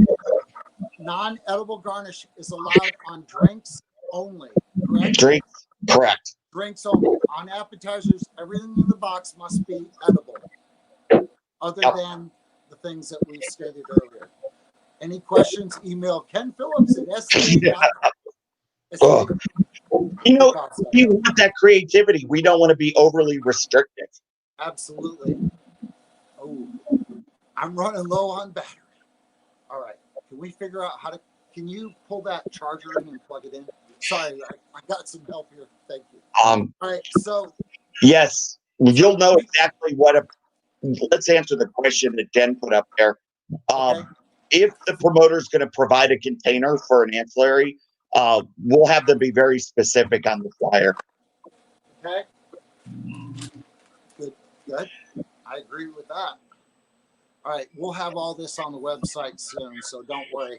non-edible garnish is allowed on drinks only, correct? Drinks, correct. Drinks only. On appetizers, everything in the box must be edible, other than the things that we stated earlier. Any questions? Email Ken Phillips at SCA.com. Oh. You know, we want that creativity. We don't want to be overly restrictive. Absolutely. Oh, I'm running low on battery. All right. Can we figure out how to? Can you pull that charger in and plug it in? Sorry, I got some help here. Thank you. All right. So. Yes, you'll know exactly what a. Let's answer the question that Jen put up there. Okay. If the promoter is going to provide a container for an ancillary, we'll have them be very specific on the flyer. Okay. Good. I agree with that. All right, we'll have all this on the website soon, so don't worry.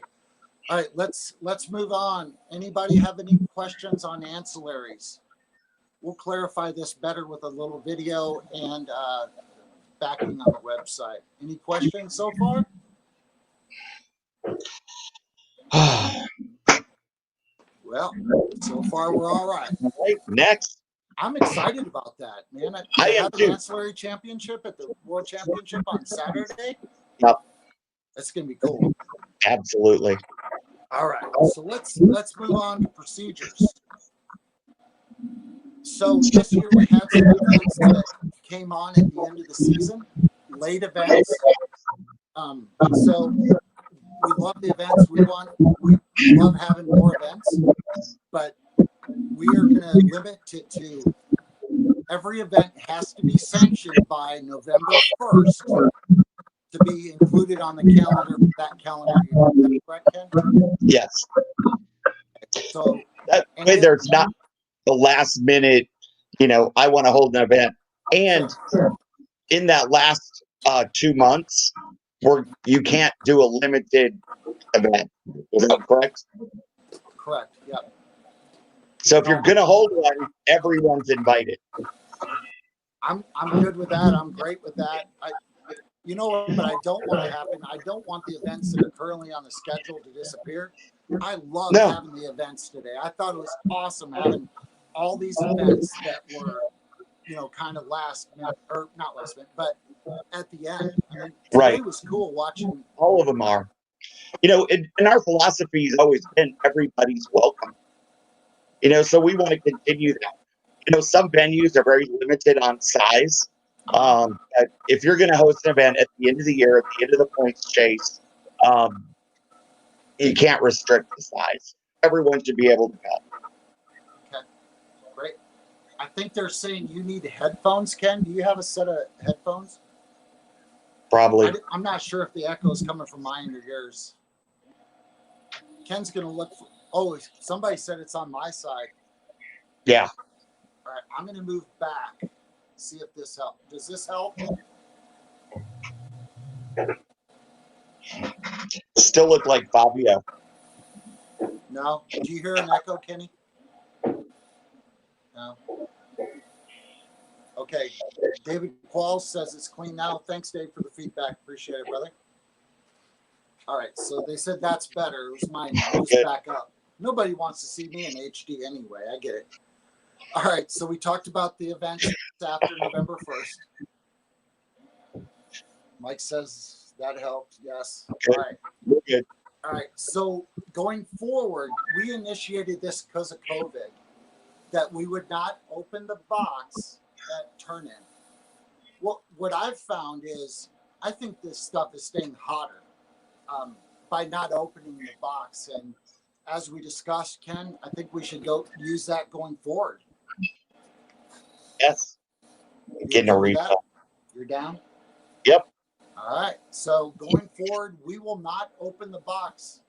All right, let's move on. Anybody have any questions on ancillaries? We'll clarify this better with a little video and backing on the website. Any questions so far? Well, so far we're all right. All right, next. I'm excited about that, man. I am have too. an ancillary championship at the World Championship on Saturday. Yep. That's gonna be cool. Absolutely. All right, so let's move on to procedures. So this year we had some events that came on at the end of the season, late events. So we love the events. We love having more events, but we are going to limit it to every event has to be sanctioned by November 1st to be included on the calendar for that calendar year. Is that correct, Ken? Yes. So that way there's not the last minute, I want to hold an event. And in that last 2 months, you can't do a limited event. Is that correct? Correct. Yep. So if you're going to hold one, everyone's invited. I'm good with that. I'm great with that. You know what I don't want to happen? I don't want the events that are currently on the schedule to disappear. I love having the events today. I thought it was awesome having all these events that were, kind of last minute, or not last minute, but at the end. I mean, today was cool watching. All of them are. And our philosophy has always been everybody's welcome. So we want to continue that. Some venues are very limited on size. If you're going to host an event at the end of the year, at the end of the points chase, you can't restrict the size. Everyone should be able to go. Okay, great. I think they're saying you need headphones, Ken. Do you have a set of headphones? Probably. I'm not sure if the echo is coming from mine or yours. Ken's going to look for. Oh, somebody said it's on my side. Yeah. All right, I'm going to move back. See if this helps. Does this help? Still look like Fabio. No. Do you hear an echo, Kenny? No. Okay. David Qualls says it's clean now. Thanks, Dave, for the feedback. Appreciate it, brother. All right. So they said that's better. It was mine. Moves back up. Nobody wants to see me in HD anyway. I get it. All right. So we talked about the events after November 1st. Mike says that helped. Yes. All right. We're good. All right. So going forward, we initiated this because of COVID, that we would not open the box at turn-in. What I've found is I think this stuff is staying hotter by not opening the box. And as we discussed, Ken, I think we should go use that going forward. Yes. Getting a refill. You're down? Yep. All right. So going forward, we will not open the box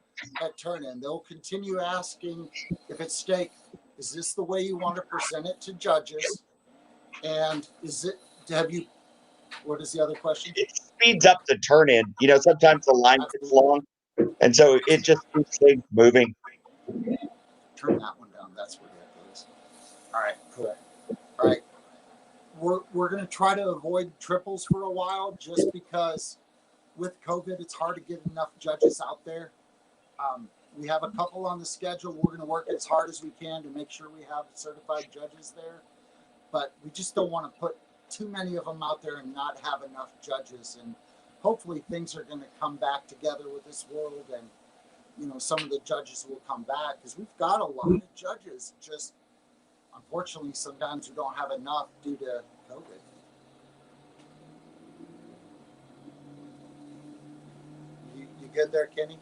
at turn-in. They'll continue asking if it's steak, is this the way you want to present it to judges? And what is the other question? It speeds up the turn in. Sometimes the line gets long, and so it just keeps things moving. Turn that one down. That's where that goes. All right, correct. All right. We're going to try to avoid triples for a while just because with COVID, it's hard to get enough judges out there. We have a couple on the schedule. We're going to work as hard as we can to make sure we have certified judges there. But we just don't want to put too many of them out there and not have enough judges. And hopefully things are going to come back together with this world. And, some of the judges will come back because we've got a lot of judges. Just unfortunately, sometimes we don't have enough due to COVID. You good there, Kenny?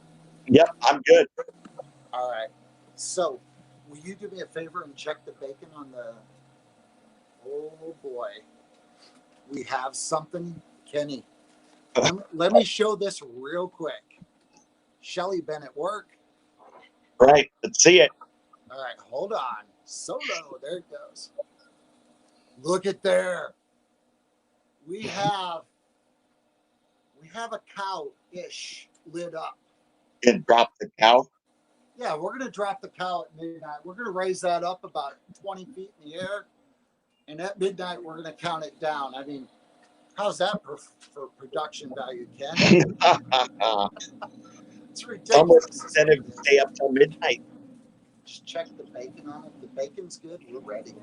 Yep, I'm good. All right. So, will you do me a favor and check the bacon on the... Oh, boy. We have something. Kenny, let me show this real quick. Shelly been at work. Right. Let's see it. All right. Hold on. Solo. There it goes. Look at there. We have a cow-ish lit up. And drop the cow. Yeah, we're going to drop the cow at midnight. We're going to raise that up about 20 feet in the air. And at midnight, we're going to count it down. I mean, how's that for production value, Ken? It's ridiculous. Almost incentive to stay up till midnight. Just check the bacon on it. The bacon's good. We're ready.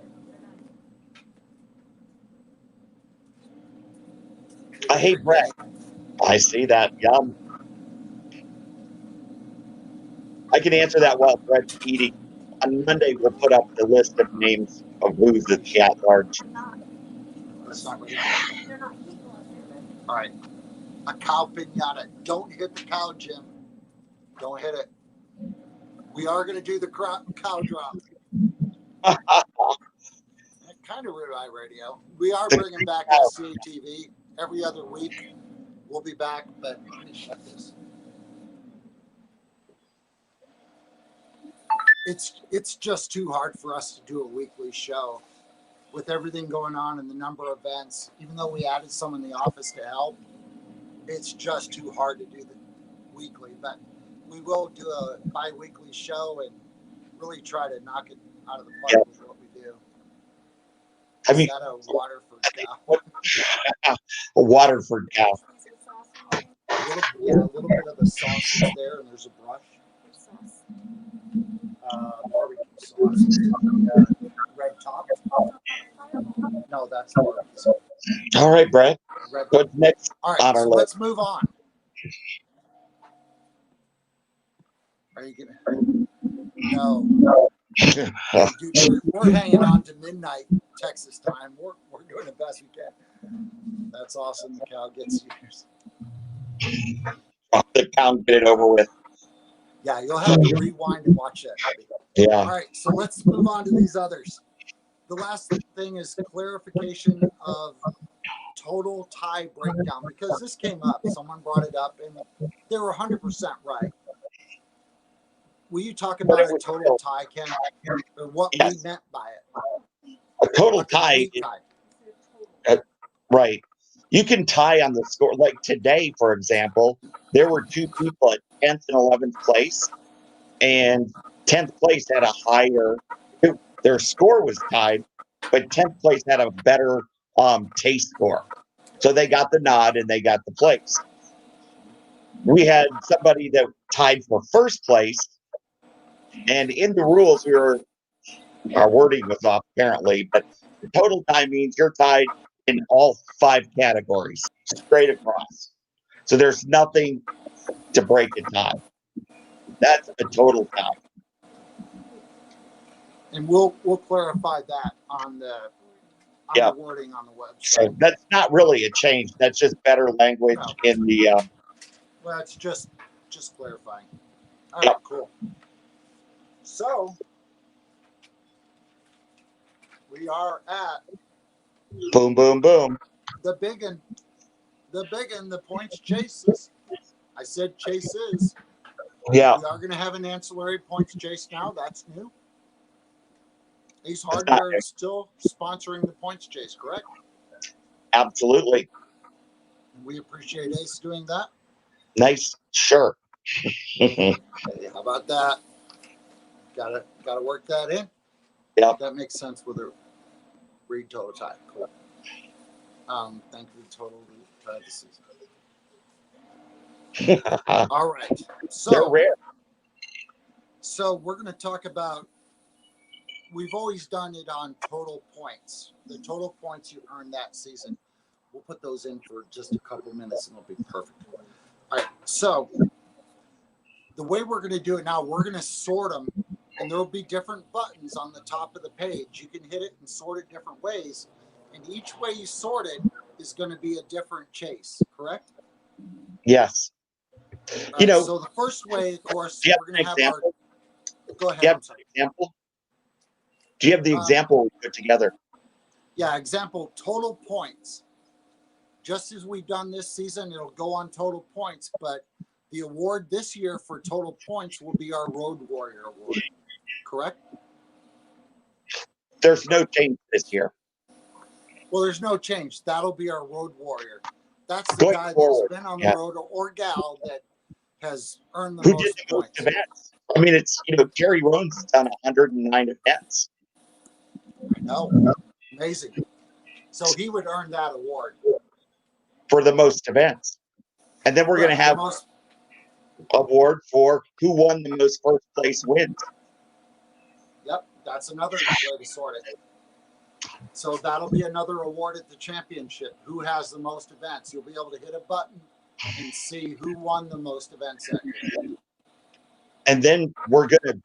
I hate bread. I see that. Yum. I can answer that while Brett's eating. On Monday, we'll put up the list of names of who's the at large. That's not ready. All right. A cow pinata. Don't hit the cow, Jim. Don't hit it. We are going to do the cow drop. Kind of rude iRadio. We are bringing back SCA TV every other week. We'll be back, but let me shut this. It's just too hard for us to do a weekly show with everything going on and the number of events. Even though we added some in the office to help, it's just too hard to do the weekly. But we will do a bi-weekly show and really try to knock it out of the park with what we do. I mean, is that a Waterford cow? A Waterford cow. A little bit of the sauce is there, and there's a brush. Barbecue sauce. Red top. No, that's barbecue sauce. All right, Brett. What's next? All right, so let's move on. Are you gonna? No. Dude, we're hanging on to midnight Texas time. We're doing the best we can. That's awesome. The cow gets yours. The cow, get it over with. Yeah, you'll have to rewind and watch that, buddy. Yeah. All right, so let's move on to these others. The last thing is clarification of total tie breakdown, because this came up. Someone brought it up, and they were 100% right. Were you talking about a total tie, Ken, or what we meant by it? A total tie. Right. You can tie on the score. Like today, for example, there were two people at 10th and 11th place, and 10th place had a higher, their score was tied, but 10th place had a better taste score. So they got the nod and they got the place. We had somebody that tied for first place, and in the rules, our wording was off apparently, but the total tie means you're tied in all 5 categories, straight across. So there's nothing to break a tie. That's a total tie. And we'll clarify that on the wording on the website. So that's not really a change. That's just better language in the. Well, it's just clarifying. All right, cool. So we are at boom, boom, boom. The big one, the points chases. I said chases. Yeah. We are going to have an ancillary points chase now. That's new. Ace Hardware is still sponsoring the points chase, correct? Absolutely. We appreciate Ace doing that. Nice. Sure. Hey, how about that? Gotta work that in. Yeah. That makes sense with a read total tie. Cool. Thank you, total tie this season. All right. They're So rare. So we're going to talk about, we've always done it on total points. The total points you earn that season. We'll put those in for just a couple minutes and it'll be perfect. All right. So the way we're going to do it now, we're going to sort them, and there will be different buttons on the top of the page. You can hit it and sort it different ways. And each way you sort it is going to be a different chase, correct? Yes. All right, so the first way, of course, we're going to have our. Go ahead. I'm sorry. Example? Do you have the example we put together? Yeah, example, total points. Just as we've done this season, it'll go on total points, but the award this year for total points will be our Road Warrior Award, correct? There's no change this year. Well, there's no change. That'll be our Road Warrior. That's the guy that's been on the road, or gal that has earned the most points. Events? I mean, it's, Jerry Roan's done 109 events. I know. Amazing. So he would earn that award. For the most events. And then we're going to have award for who won the most first place wins. Yep, that's another way to sort it. So that'll be another award at the championship. Who has the most events? You'll be able to hit a button and see who won the most events that year. And then we're going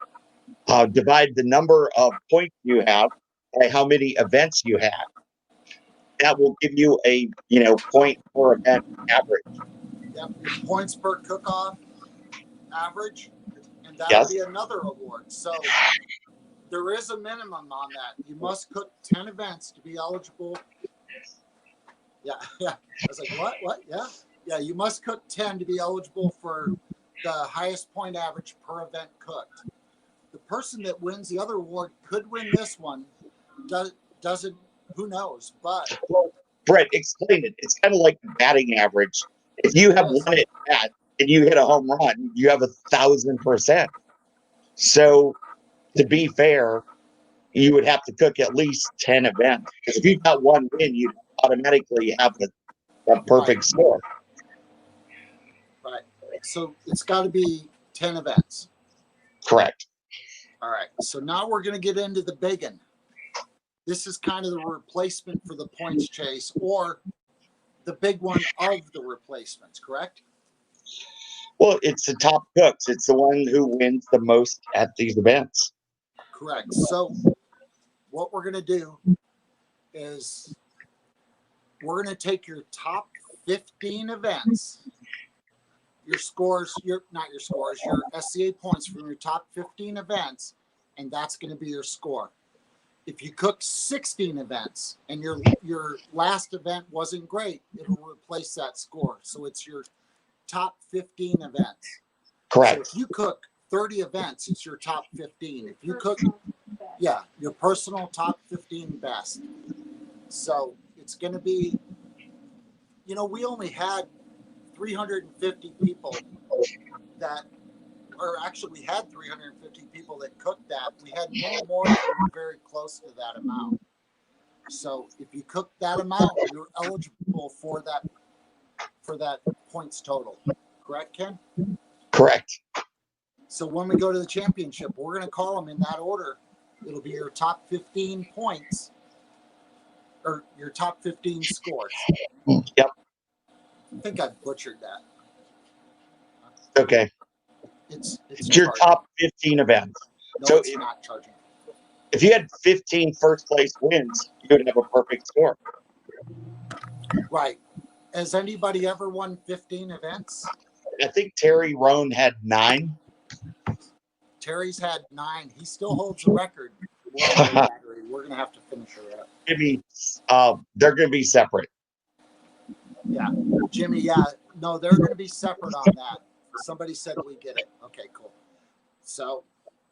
to divide the number of points you have by how many events you have. That will give you a, point per event average. Yep, points per cook-off average, and that'll be another award. So there is a minimum on that. You must cook 10 events to be eligible. Yeah. I was like, what? Yeah, you must cook 10 to be eligible for the highest point average per event cooked. The person that wins the other award could win this one. Doesn't, who knows? But Brett, explain it. It's kind of like the batting average. If you have one at bat and you hit a home run, you have 1,000%. So to be fair, you would have to cook at least 10 events. Because if you got one win, you automatically have the perfect score. Right. So it's got to be 10 events. Correct. All right. So now we're going to get into the big one. This is kind of the replacement for the points chase, or the big one of the replacements, correct? Well, it's the top cooks. It's the one who wins the most at these events. Correct. So what we're going to do is we're going to take your top 15 events, your scores, your SCA points from your top 15 events, and that's going to be your score. If you cooked 16 events and your last event wasn't great, it'll replace that score. So it's your top 15 events. Correct. So if you cook 30 events, it's your top 15. If you cook, your personal top 15 best. So it's going to be, we only had 350 people that, or actually we had 350 people that cooked that. We had many more that were very close to that amount. So if you cook that amount, you're eligible for that points total. Correct, Ken? Correct. So when we go to the championship, we're going to call them in that order. It'll be your top 15 points, or your top 15 scores. Yep. I think I butchered that. Okay. It's your top 15 events. No, so it's not charging. If you had 15 first place wins, you would have a perfect score. Right. Has anybody ever won 15 events? I think Terry Roan had 9. Terry's had 9. He still holds the record. We're going to have to finish her up. They're going to be separate. Yeah. Jimmy, no, they're going to be separate on that. Somebody said we get it. Okay, cool. So,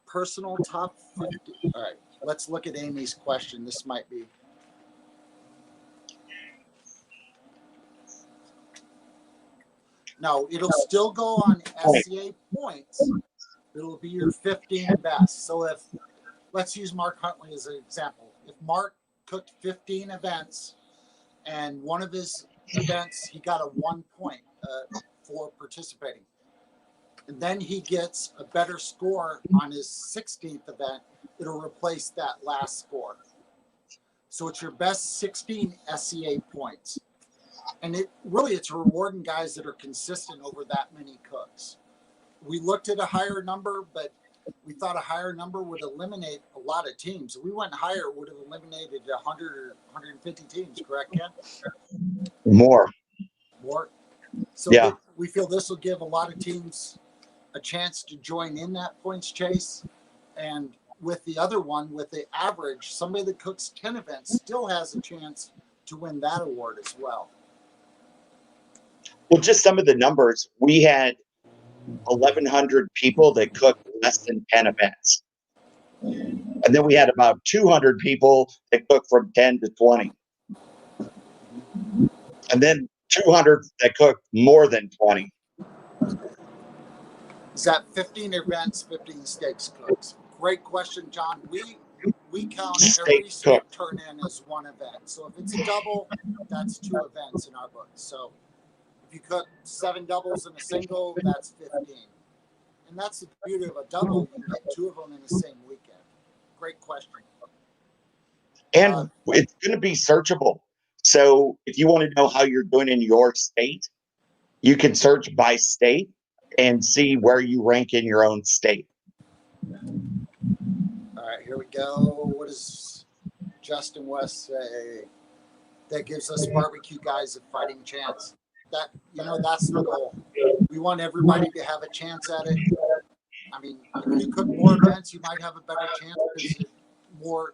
personal top 50. All right, let's look at Amy's question. This might be. No, it'll still go on SCA points. It'll be your 15 best. So if, let's use Mark Huntley as an example. If Mark cooked 15 events and one of his events, he got a 1 point for participating. And then he gets a better score on his 16th event, it'll replace that last score. So it's your best 16 SCA points. And it's rewarding guys that are consistent over that many cooks. We looked at a higher number, but we thought a higher number would eliminate a lot of teams. If we went higher, it would have eliminated 100 or 150 teams, correct, Ken? More. So yeah. we feel this will give a lot of teams a chance to join in that points chase. And with the other one, with the average, somebody that cooks 10 events still has a chance to win that award as well. Well, just some of the numbers. We had 1,100 people that cooked less than 10 events. And then we had about 200 people that cooked from 10 to 20. And then 200 that cooked more than 20. Is that 15 events, 15 steaks cooks? Great question, John. We count every steak turn in as one event. So if it's a double, that's 2 events in our book. So if you cook 7 doubles in a single, that's 15. And that's the beauty of a double. You can get 2 of them in the same weekend. Great question. And it's going to be searchable. So if you want to know how you're doing in your state, you can search by state and see where you rank in your own state. All right, here we go. What does Justin West say? That gives us barbecue guys a fighting chance. That's the goal. We want everybody to have a chance at it. I mean, if you cook more events, you might have a better chance because more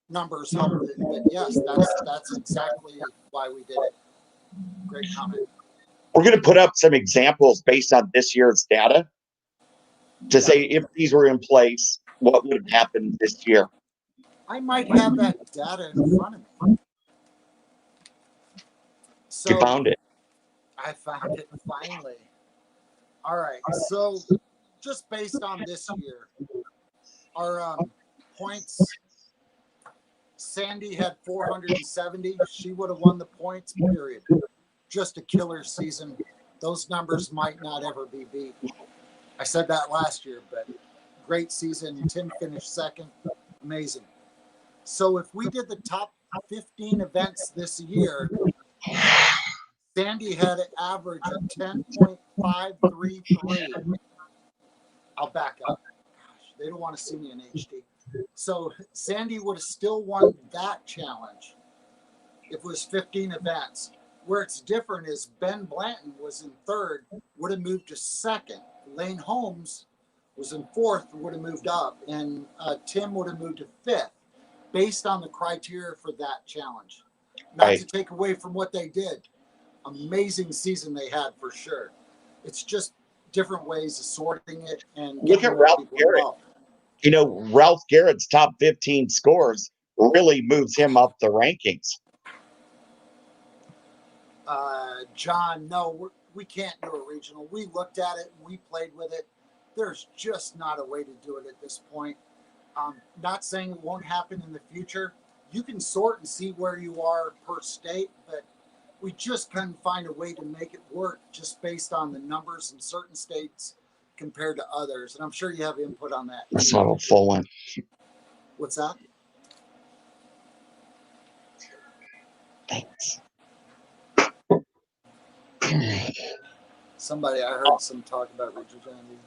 numbers help it. But yes, that's exactly why we did it. Great comment. We're going to put up some examples based on this year's data to say if these were in place, what would have happened this year. I might have that data in front of me. So you found it. I found it finally. All right. So just based on this year, our points, Sandy had 470. She would have won the points, period. Just a killer season. Those numbers might not ever be beat. I said that last year, but great season. Tim finished second. Amazing. So if we did the top 15 events this year, Sandy had an average of 10.533. I'll back up. Gosh, they don't want to see me in HD. So Sandy would have still won that challenge if it was 15 events. Where it's different is Ben Blanton was in third, would have moved to second. Lane Holmes was in fourth, would have moved up. And Tim would have moved to fifth based on the criteria for that challenge. Not to take away from what they did. Amazing season they had for sure. It's just different ways of sorting it and look at Ralph Garrett. Involved. You know, Ralph Garrett's top 15 scores really moves him up the rankings. John, no, we can't do a regional. We looked at it and we played with it. There's just not a way to do it at this point. Not saying it won't happen in the future. You can sort and see where you are per state, but we just couldn't find a way to make it work just based on the numbers in certain states compared to others. And I'm sure you have input on that. That's not a full one. What's that? Thanks. Somebody, I heard some talk about Richard Andy.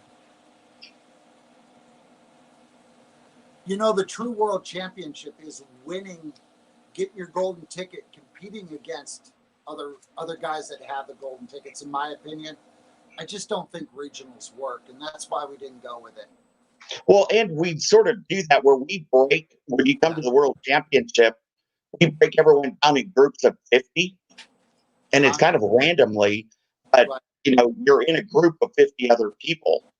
You know, the true world championship is winning, getting your golden ticket, competing against other guys that have the golden tickets, in my opinion. I just don't think regionals work, and that's why we didn't go with it. Well, and we sort of do that where we break, when you come to the world championship, we break everyone down in groups of 50, and it's kind of randomly, but you're in a group of 50 other people.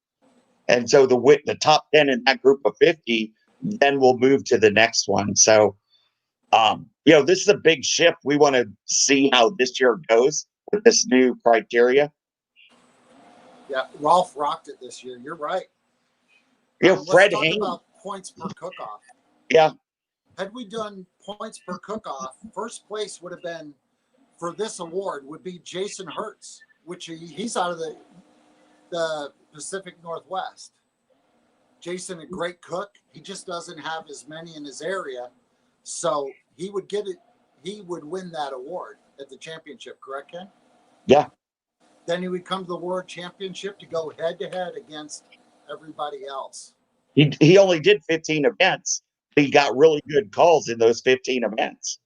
And so the top 10 in that group of 50 then will move to the next one. So, this is a big shift. We want to see how this year goes with this new criteria. Yeah, Rolf rocked it this year. You're right. Fred let's talk Haynes. about points per cook-off. Yeah. Had we done points per cook-off, first place would have been, for this award, would be Jason Hertz, which he's out of the Pacific Northwest. Jason, a great cook. He just doesn't have as many in his area. So he would get it. He would win that award at the championship, correct, Ken? Yeah. Then he would come to the world championship to go head-to-head against everybody else. He only did 15 events. He got really good calls in those 15 events.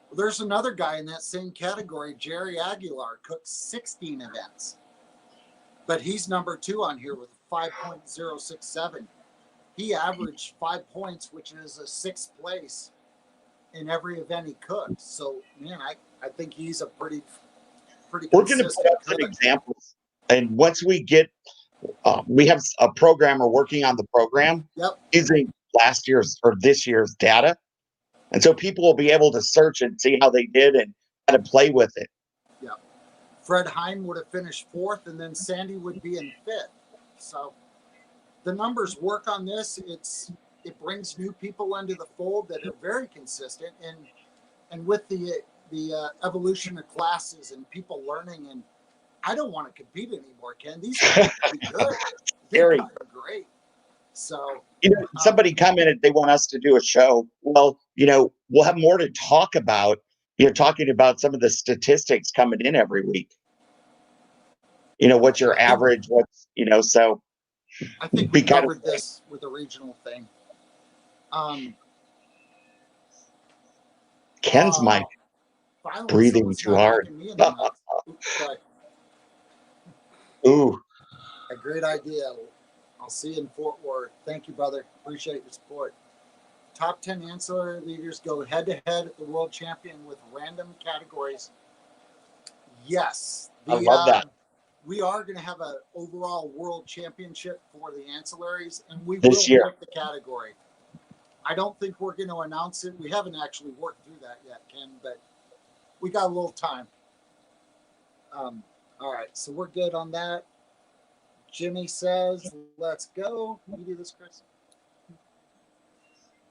Well, there's another guy in that same category, Jerry Aguilar, cooked 16 events. But he's number 2 on here with 5.067. He averaged 5 points, which is a 6th place in every event he cooked. So, man, I think he's a pretty We're going to put up some examples. And once we get, we have a programmer working on the program using last year's or this year's data. And so people will be able to search and see how they did and how to play with it. Yeah. Fred Heim would have finished 4th, and then Sandy would be in 5th. So the numbers work on this. It brings new people into the fold that are very consistent, and with the evolution of classes and people learning, and I don't want to compete anymore, Ken. These guys are good. They're great. So somebody commented they want us to do a show. Well, we'll have more to talk about. Talking about some of the statistics coming in every week. What's your average? What's so. I think we covered this with a regional thing. Ken's mic breathing too hard. Ooh. A great idea. I'll see you in Fort Worth. Thank you, brother. Appreciate your support. Top 10 ancillary leaders go head-to-head at the world champion with random categories. Yes. I love that. We are going to have an overall world championship for the ancillaries, and we this will year pick the category. I don't think we're going to announce it. We haven't actually worked through that yet, Ken, but we got a little time. All right, so we're good on that. Jimmy says, let's go. Can you do this, Chris?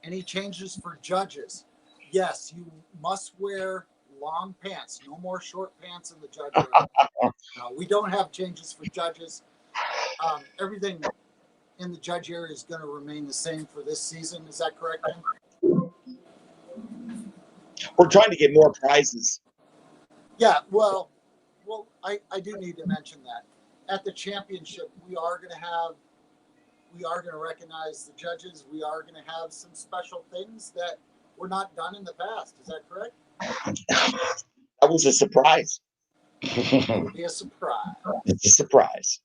Any changes for judges? Yes, you must wear long pants. No more short pants in the judge area. No, we don't have changes for judges. Everything in the judge area is going to remain the same for this season. Is that correct, Ken? We're trying to get more prizes. Yeah, well, I do need to mention that. At the championship, we are going to recognize the judges. We are going to have some special things that were not done in the past. Is that correct? That was a surprise. It would be a surprise. It's a surprise.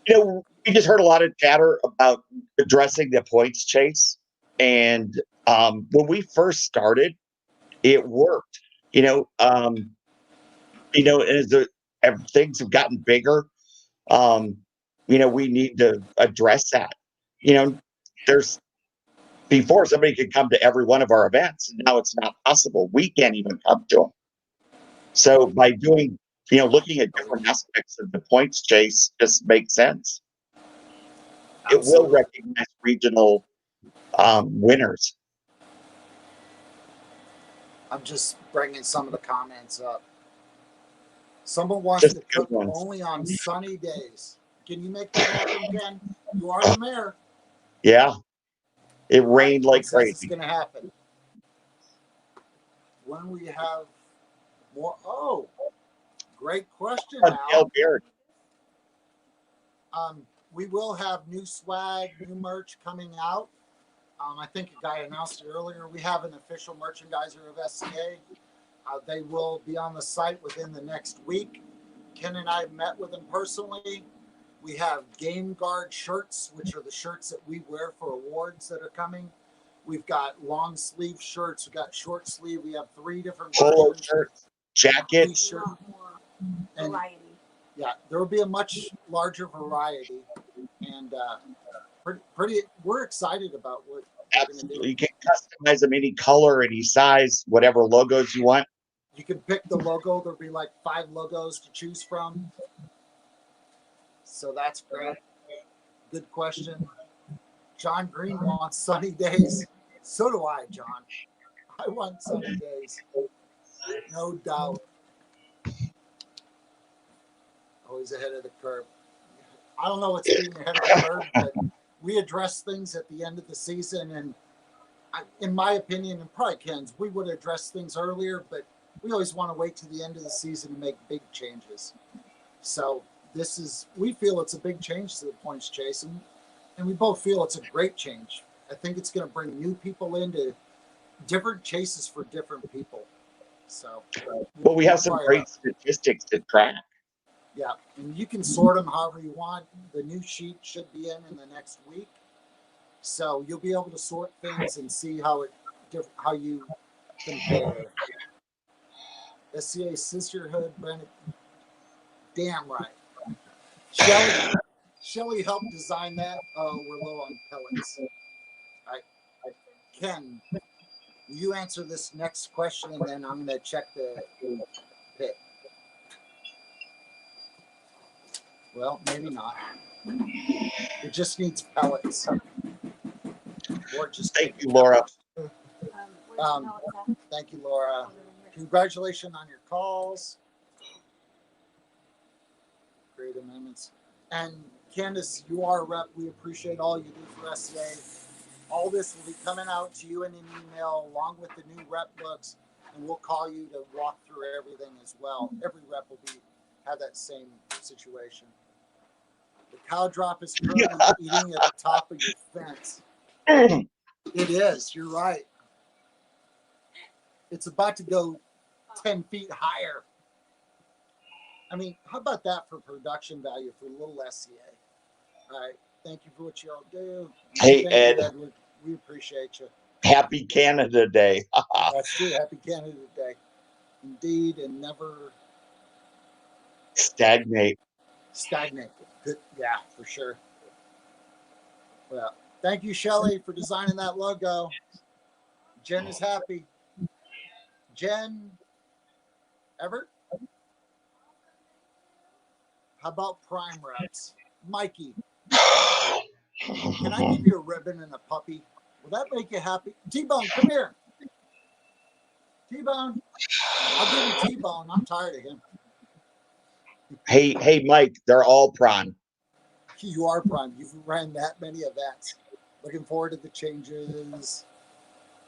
We just heard a lot of chatter about addressing the points chase. And when we first started, it worked. As things have gotten bigger, we need to address that. Before somebody could come to every one of our events. Now it's not possible. We can't even come to them. So by doing, looking at different aspects of the points chase just makes sense. Absolutely. It will recognize regional winners. I'm just bringing some of the comments up. Someone wants to cook only on sunny days. Can you make that happen, Ken? You are the mayor. Yeah. It rained like crazy. It's going to happen. When we have more. Oh, great question, Al. We will have new swag, new merch coming out. I think a guy announced it earlier. We have an official merchandiser of SCA. They will be on the site within the next week. Ken and I met with them personally. We have Game Guard shirts, which are the shirts that we wear for awards that are coming. We've got long sleeve shirts. We've got short sleeve. We have 3 different polo shirts. jackets. T-shirt, and yeah, there will be a much larger variety, and pretty. We're excited about what we're going to do. Absolutely. You can customize them any color, any size, whatever logos you want. You can pick the logo. There'll be like 5 logos to choose from. So that's great. Good question. John Green wants sunny days. So do I, John. I want sunny days. No doubt. Always ahead of the curve. I don't know what's being ahead of the curve, but we address things at the end of the season. And in my opinion, and probably Ken's, we would address things earlier, but we always want to wait to the end of the season to make big changes. So we feel it's a big change to the points chase, and we both feel it's a great change. I think it's going to bring new people into different chases for different people. So, well, we have some great statistics to track. Yeah, and you can sort them however you want. The new sheet should be in the next week, so you'll be able to sort things and see how you compare. SCA Sisterhood, Brandon. Damn right. Shelly helped design that. Oh, we're low on pellets. Ken, will you answer this next question, and then I'm going to check the pit. Well, maybe not. It just needs pellets. Or just thank you, Laura. Thank you, Laura. Congratulations on your calls. Great amendments. And Candace, you are a rep. We appreciate all you do for SCA. All this will be coming out to you in an email along with the new rep books, and we'll call you to walk through everything as well. Every rep will have that same situation. The cow drop is currently eating at the top of your fence. It is. You're right. It's about to go 10 feet higher. I mean, how about that for production value for little SCA? All right. Thank you for what you all do. Hey, Ed. You, Edward. We appreciate you. Happy Canada Day. That's true. Happy Canada Day. Indeed, and never stagnate. Good. Yeah, for sure. Well, thank you, Shelly, for designing that logo. Jen is happy. Jen, Everett? How about prime reps? Mikey, can I give you a ribbon and a puppy? Will that make you happy? T-Bone, come here. T-Bone. I'll give you T-Bone. I'm tired of him. Hey, Mike, they're all prime. You are prime. You've ran that many events. Looking forward to the changes.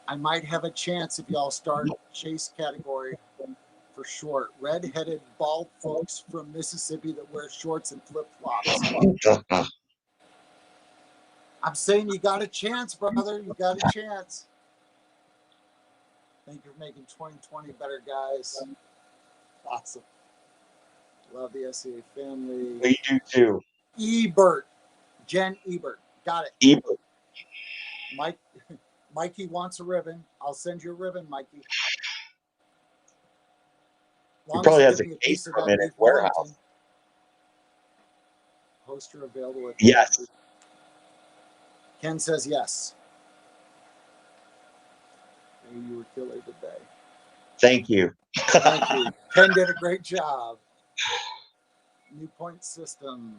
I might have a chance if y'all start chase category for short. Red-headed bald folks from Mississippi that wear shorts and flip-flops. I'm saying you got a chance, brother. You got a chance. Thank you for making 2020 better, guys. Awesome. Love the SCA family. We do too. Ebert. Jen Ebert. Got it. Ebert. Mikey wants a ribbon. I'll send you a ribbon, Mikey. He probably has a case from it at warehouse. Poster available at yes. Ken says yes. You were killer today. Thank you. Thank you. Ken did a great job. New point system.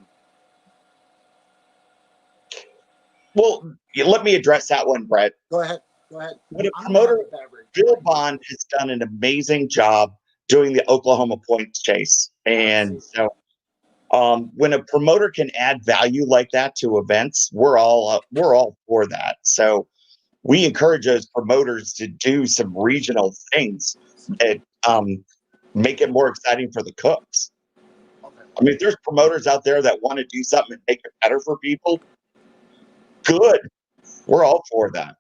Well, let me address that one, Brett. Go ahead. When a promoter, Bill Bond has done an amazing job doing the Oklahoma points chase. And so when a promoter can add value like that to events, we're all for that. So we encourage those promoters to do some regional things that make it more exciting for the cooks. I mean, if there's promoters out there that want to do something and make it better for people, good. We're all for that.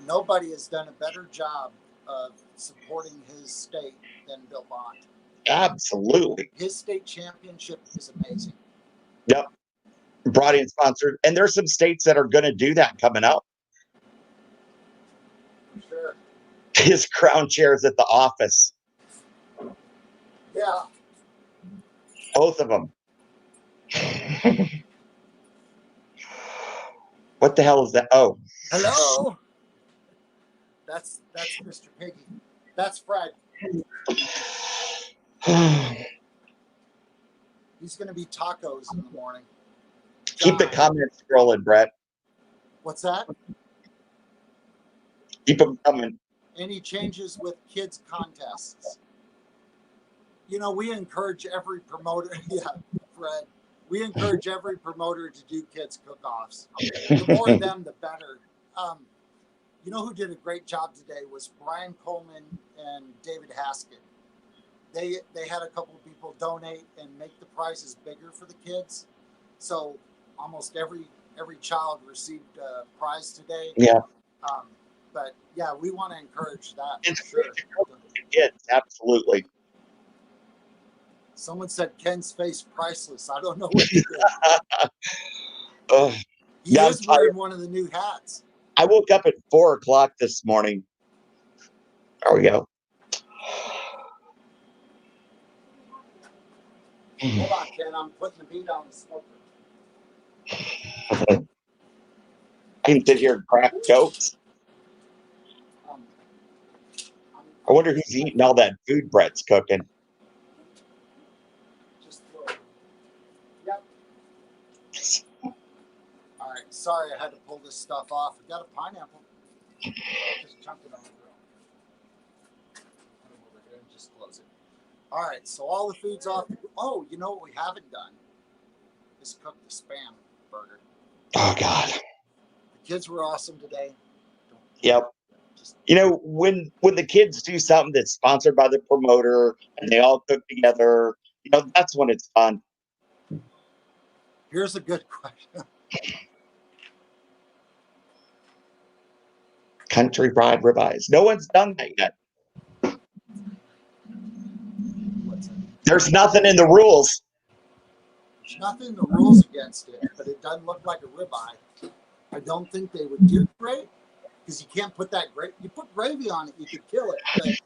Nobody has done a better job of supporting his state than Bill Bond. Absolutely. His state championship is amazing. Yep. Brought in sponsored. And there's some states that are going to do that coming up. For sure. His crown chair is at the office. Yeah. Both of them. What the hell is that? Oh. Hello. That's Mr. Piggy. That's Fred. He's going to be tacos in the morning. Keep the comments scrolling, Brett. What's that? Keep them coming. Any changes with kids contests? You know, we encourage every promoter. Yeah, Fred. We encourage every promoter to do kids cook-offs. The more of them, the better. You know who did a great job today was Brian Coleman and David Haskett. They had a couple of people donate and make the prizes bigger for the kids. So almost every child received a prize today. Yeah. But yeah, we want to encourage that. It's for sure. Kids, absolutely. Someone said Ken's face priceless. I don't know what he did. He is wearing one of the new hats. I woke up at 4 o'clock this morning. There we go. Hold on, Ken. I'm putting the beat on the smoker. I can sit here and crack jokes. I wonder who's eating all that food Brett's cooking. Yep. All right. Sorry, I had to pull this stuff off. I got a pineapple. Just chunk it on the grill. Put it over here and just close it. All right. So all the food's off. Oh, you know what we haven't done is cook the Spam burger. Oh God. The kids were awesome today. Yep. You know, when the kids do something that's sponsored by the promoter and they all cook together, you know, that's when it's fun. Here's a good question. Country fried ribeyes. No one's done that yet. There's nothing in the rules. There's nothing in the rules against it, but it doesn't look like a ribeye. I don't think they would do great because you can't put that gravy. You put gravy on it, you could kill it, but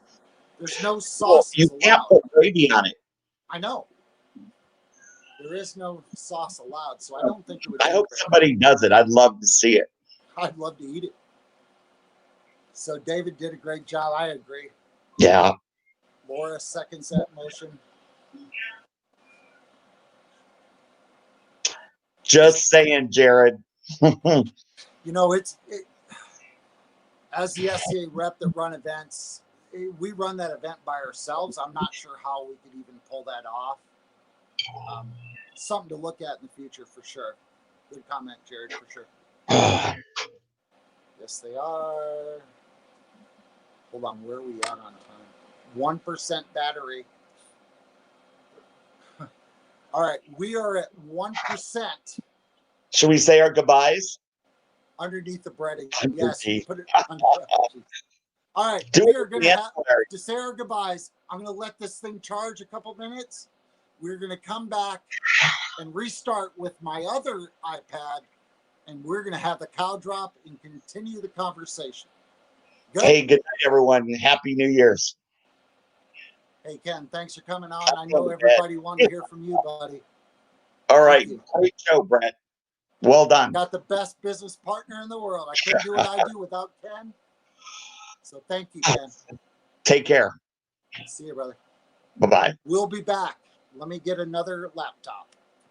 there's no sauce. You can't put gravy on it. I know. There is no sauce allowed, so I don't think it would. I hope somebody does it. I'd love to see it. I'd love to eat it. So David did a great job. I agree. Yeah. Laura seconds that motion. Just saying, Jared. You know, as the SCA rep that run events, we run that event by ourselves. I'm not sure how we could even pull that off. Something to look at in the future for sure. Good comment, Jared, for sure. Yes, they are. Hold on, where are we at on time? 1% battery. All right, we are at 1%. Should we say our goodbyes? Underneath the breading. Underneath. Yes, put it under. All right, we are going to have to say our goodbyes. I'm going to let this thing charge a couple minutes. We're going to come back and restart with my other iPad, and we're going to have the cow drop and continue the conversation. Good? Hey, good night, everyone. Happy New Year's. Hey, Ken, thanks for coming on. I know everybody wanted to hear from you, buddy. All right. Great show, Brett. Well done. Got the best business partner in the world. I couldn't do what I do without Ken. So thank you, Ken. Take care. See you, brother. Bye-bye. We'll be back. Let me get another laptop.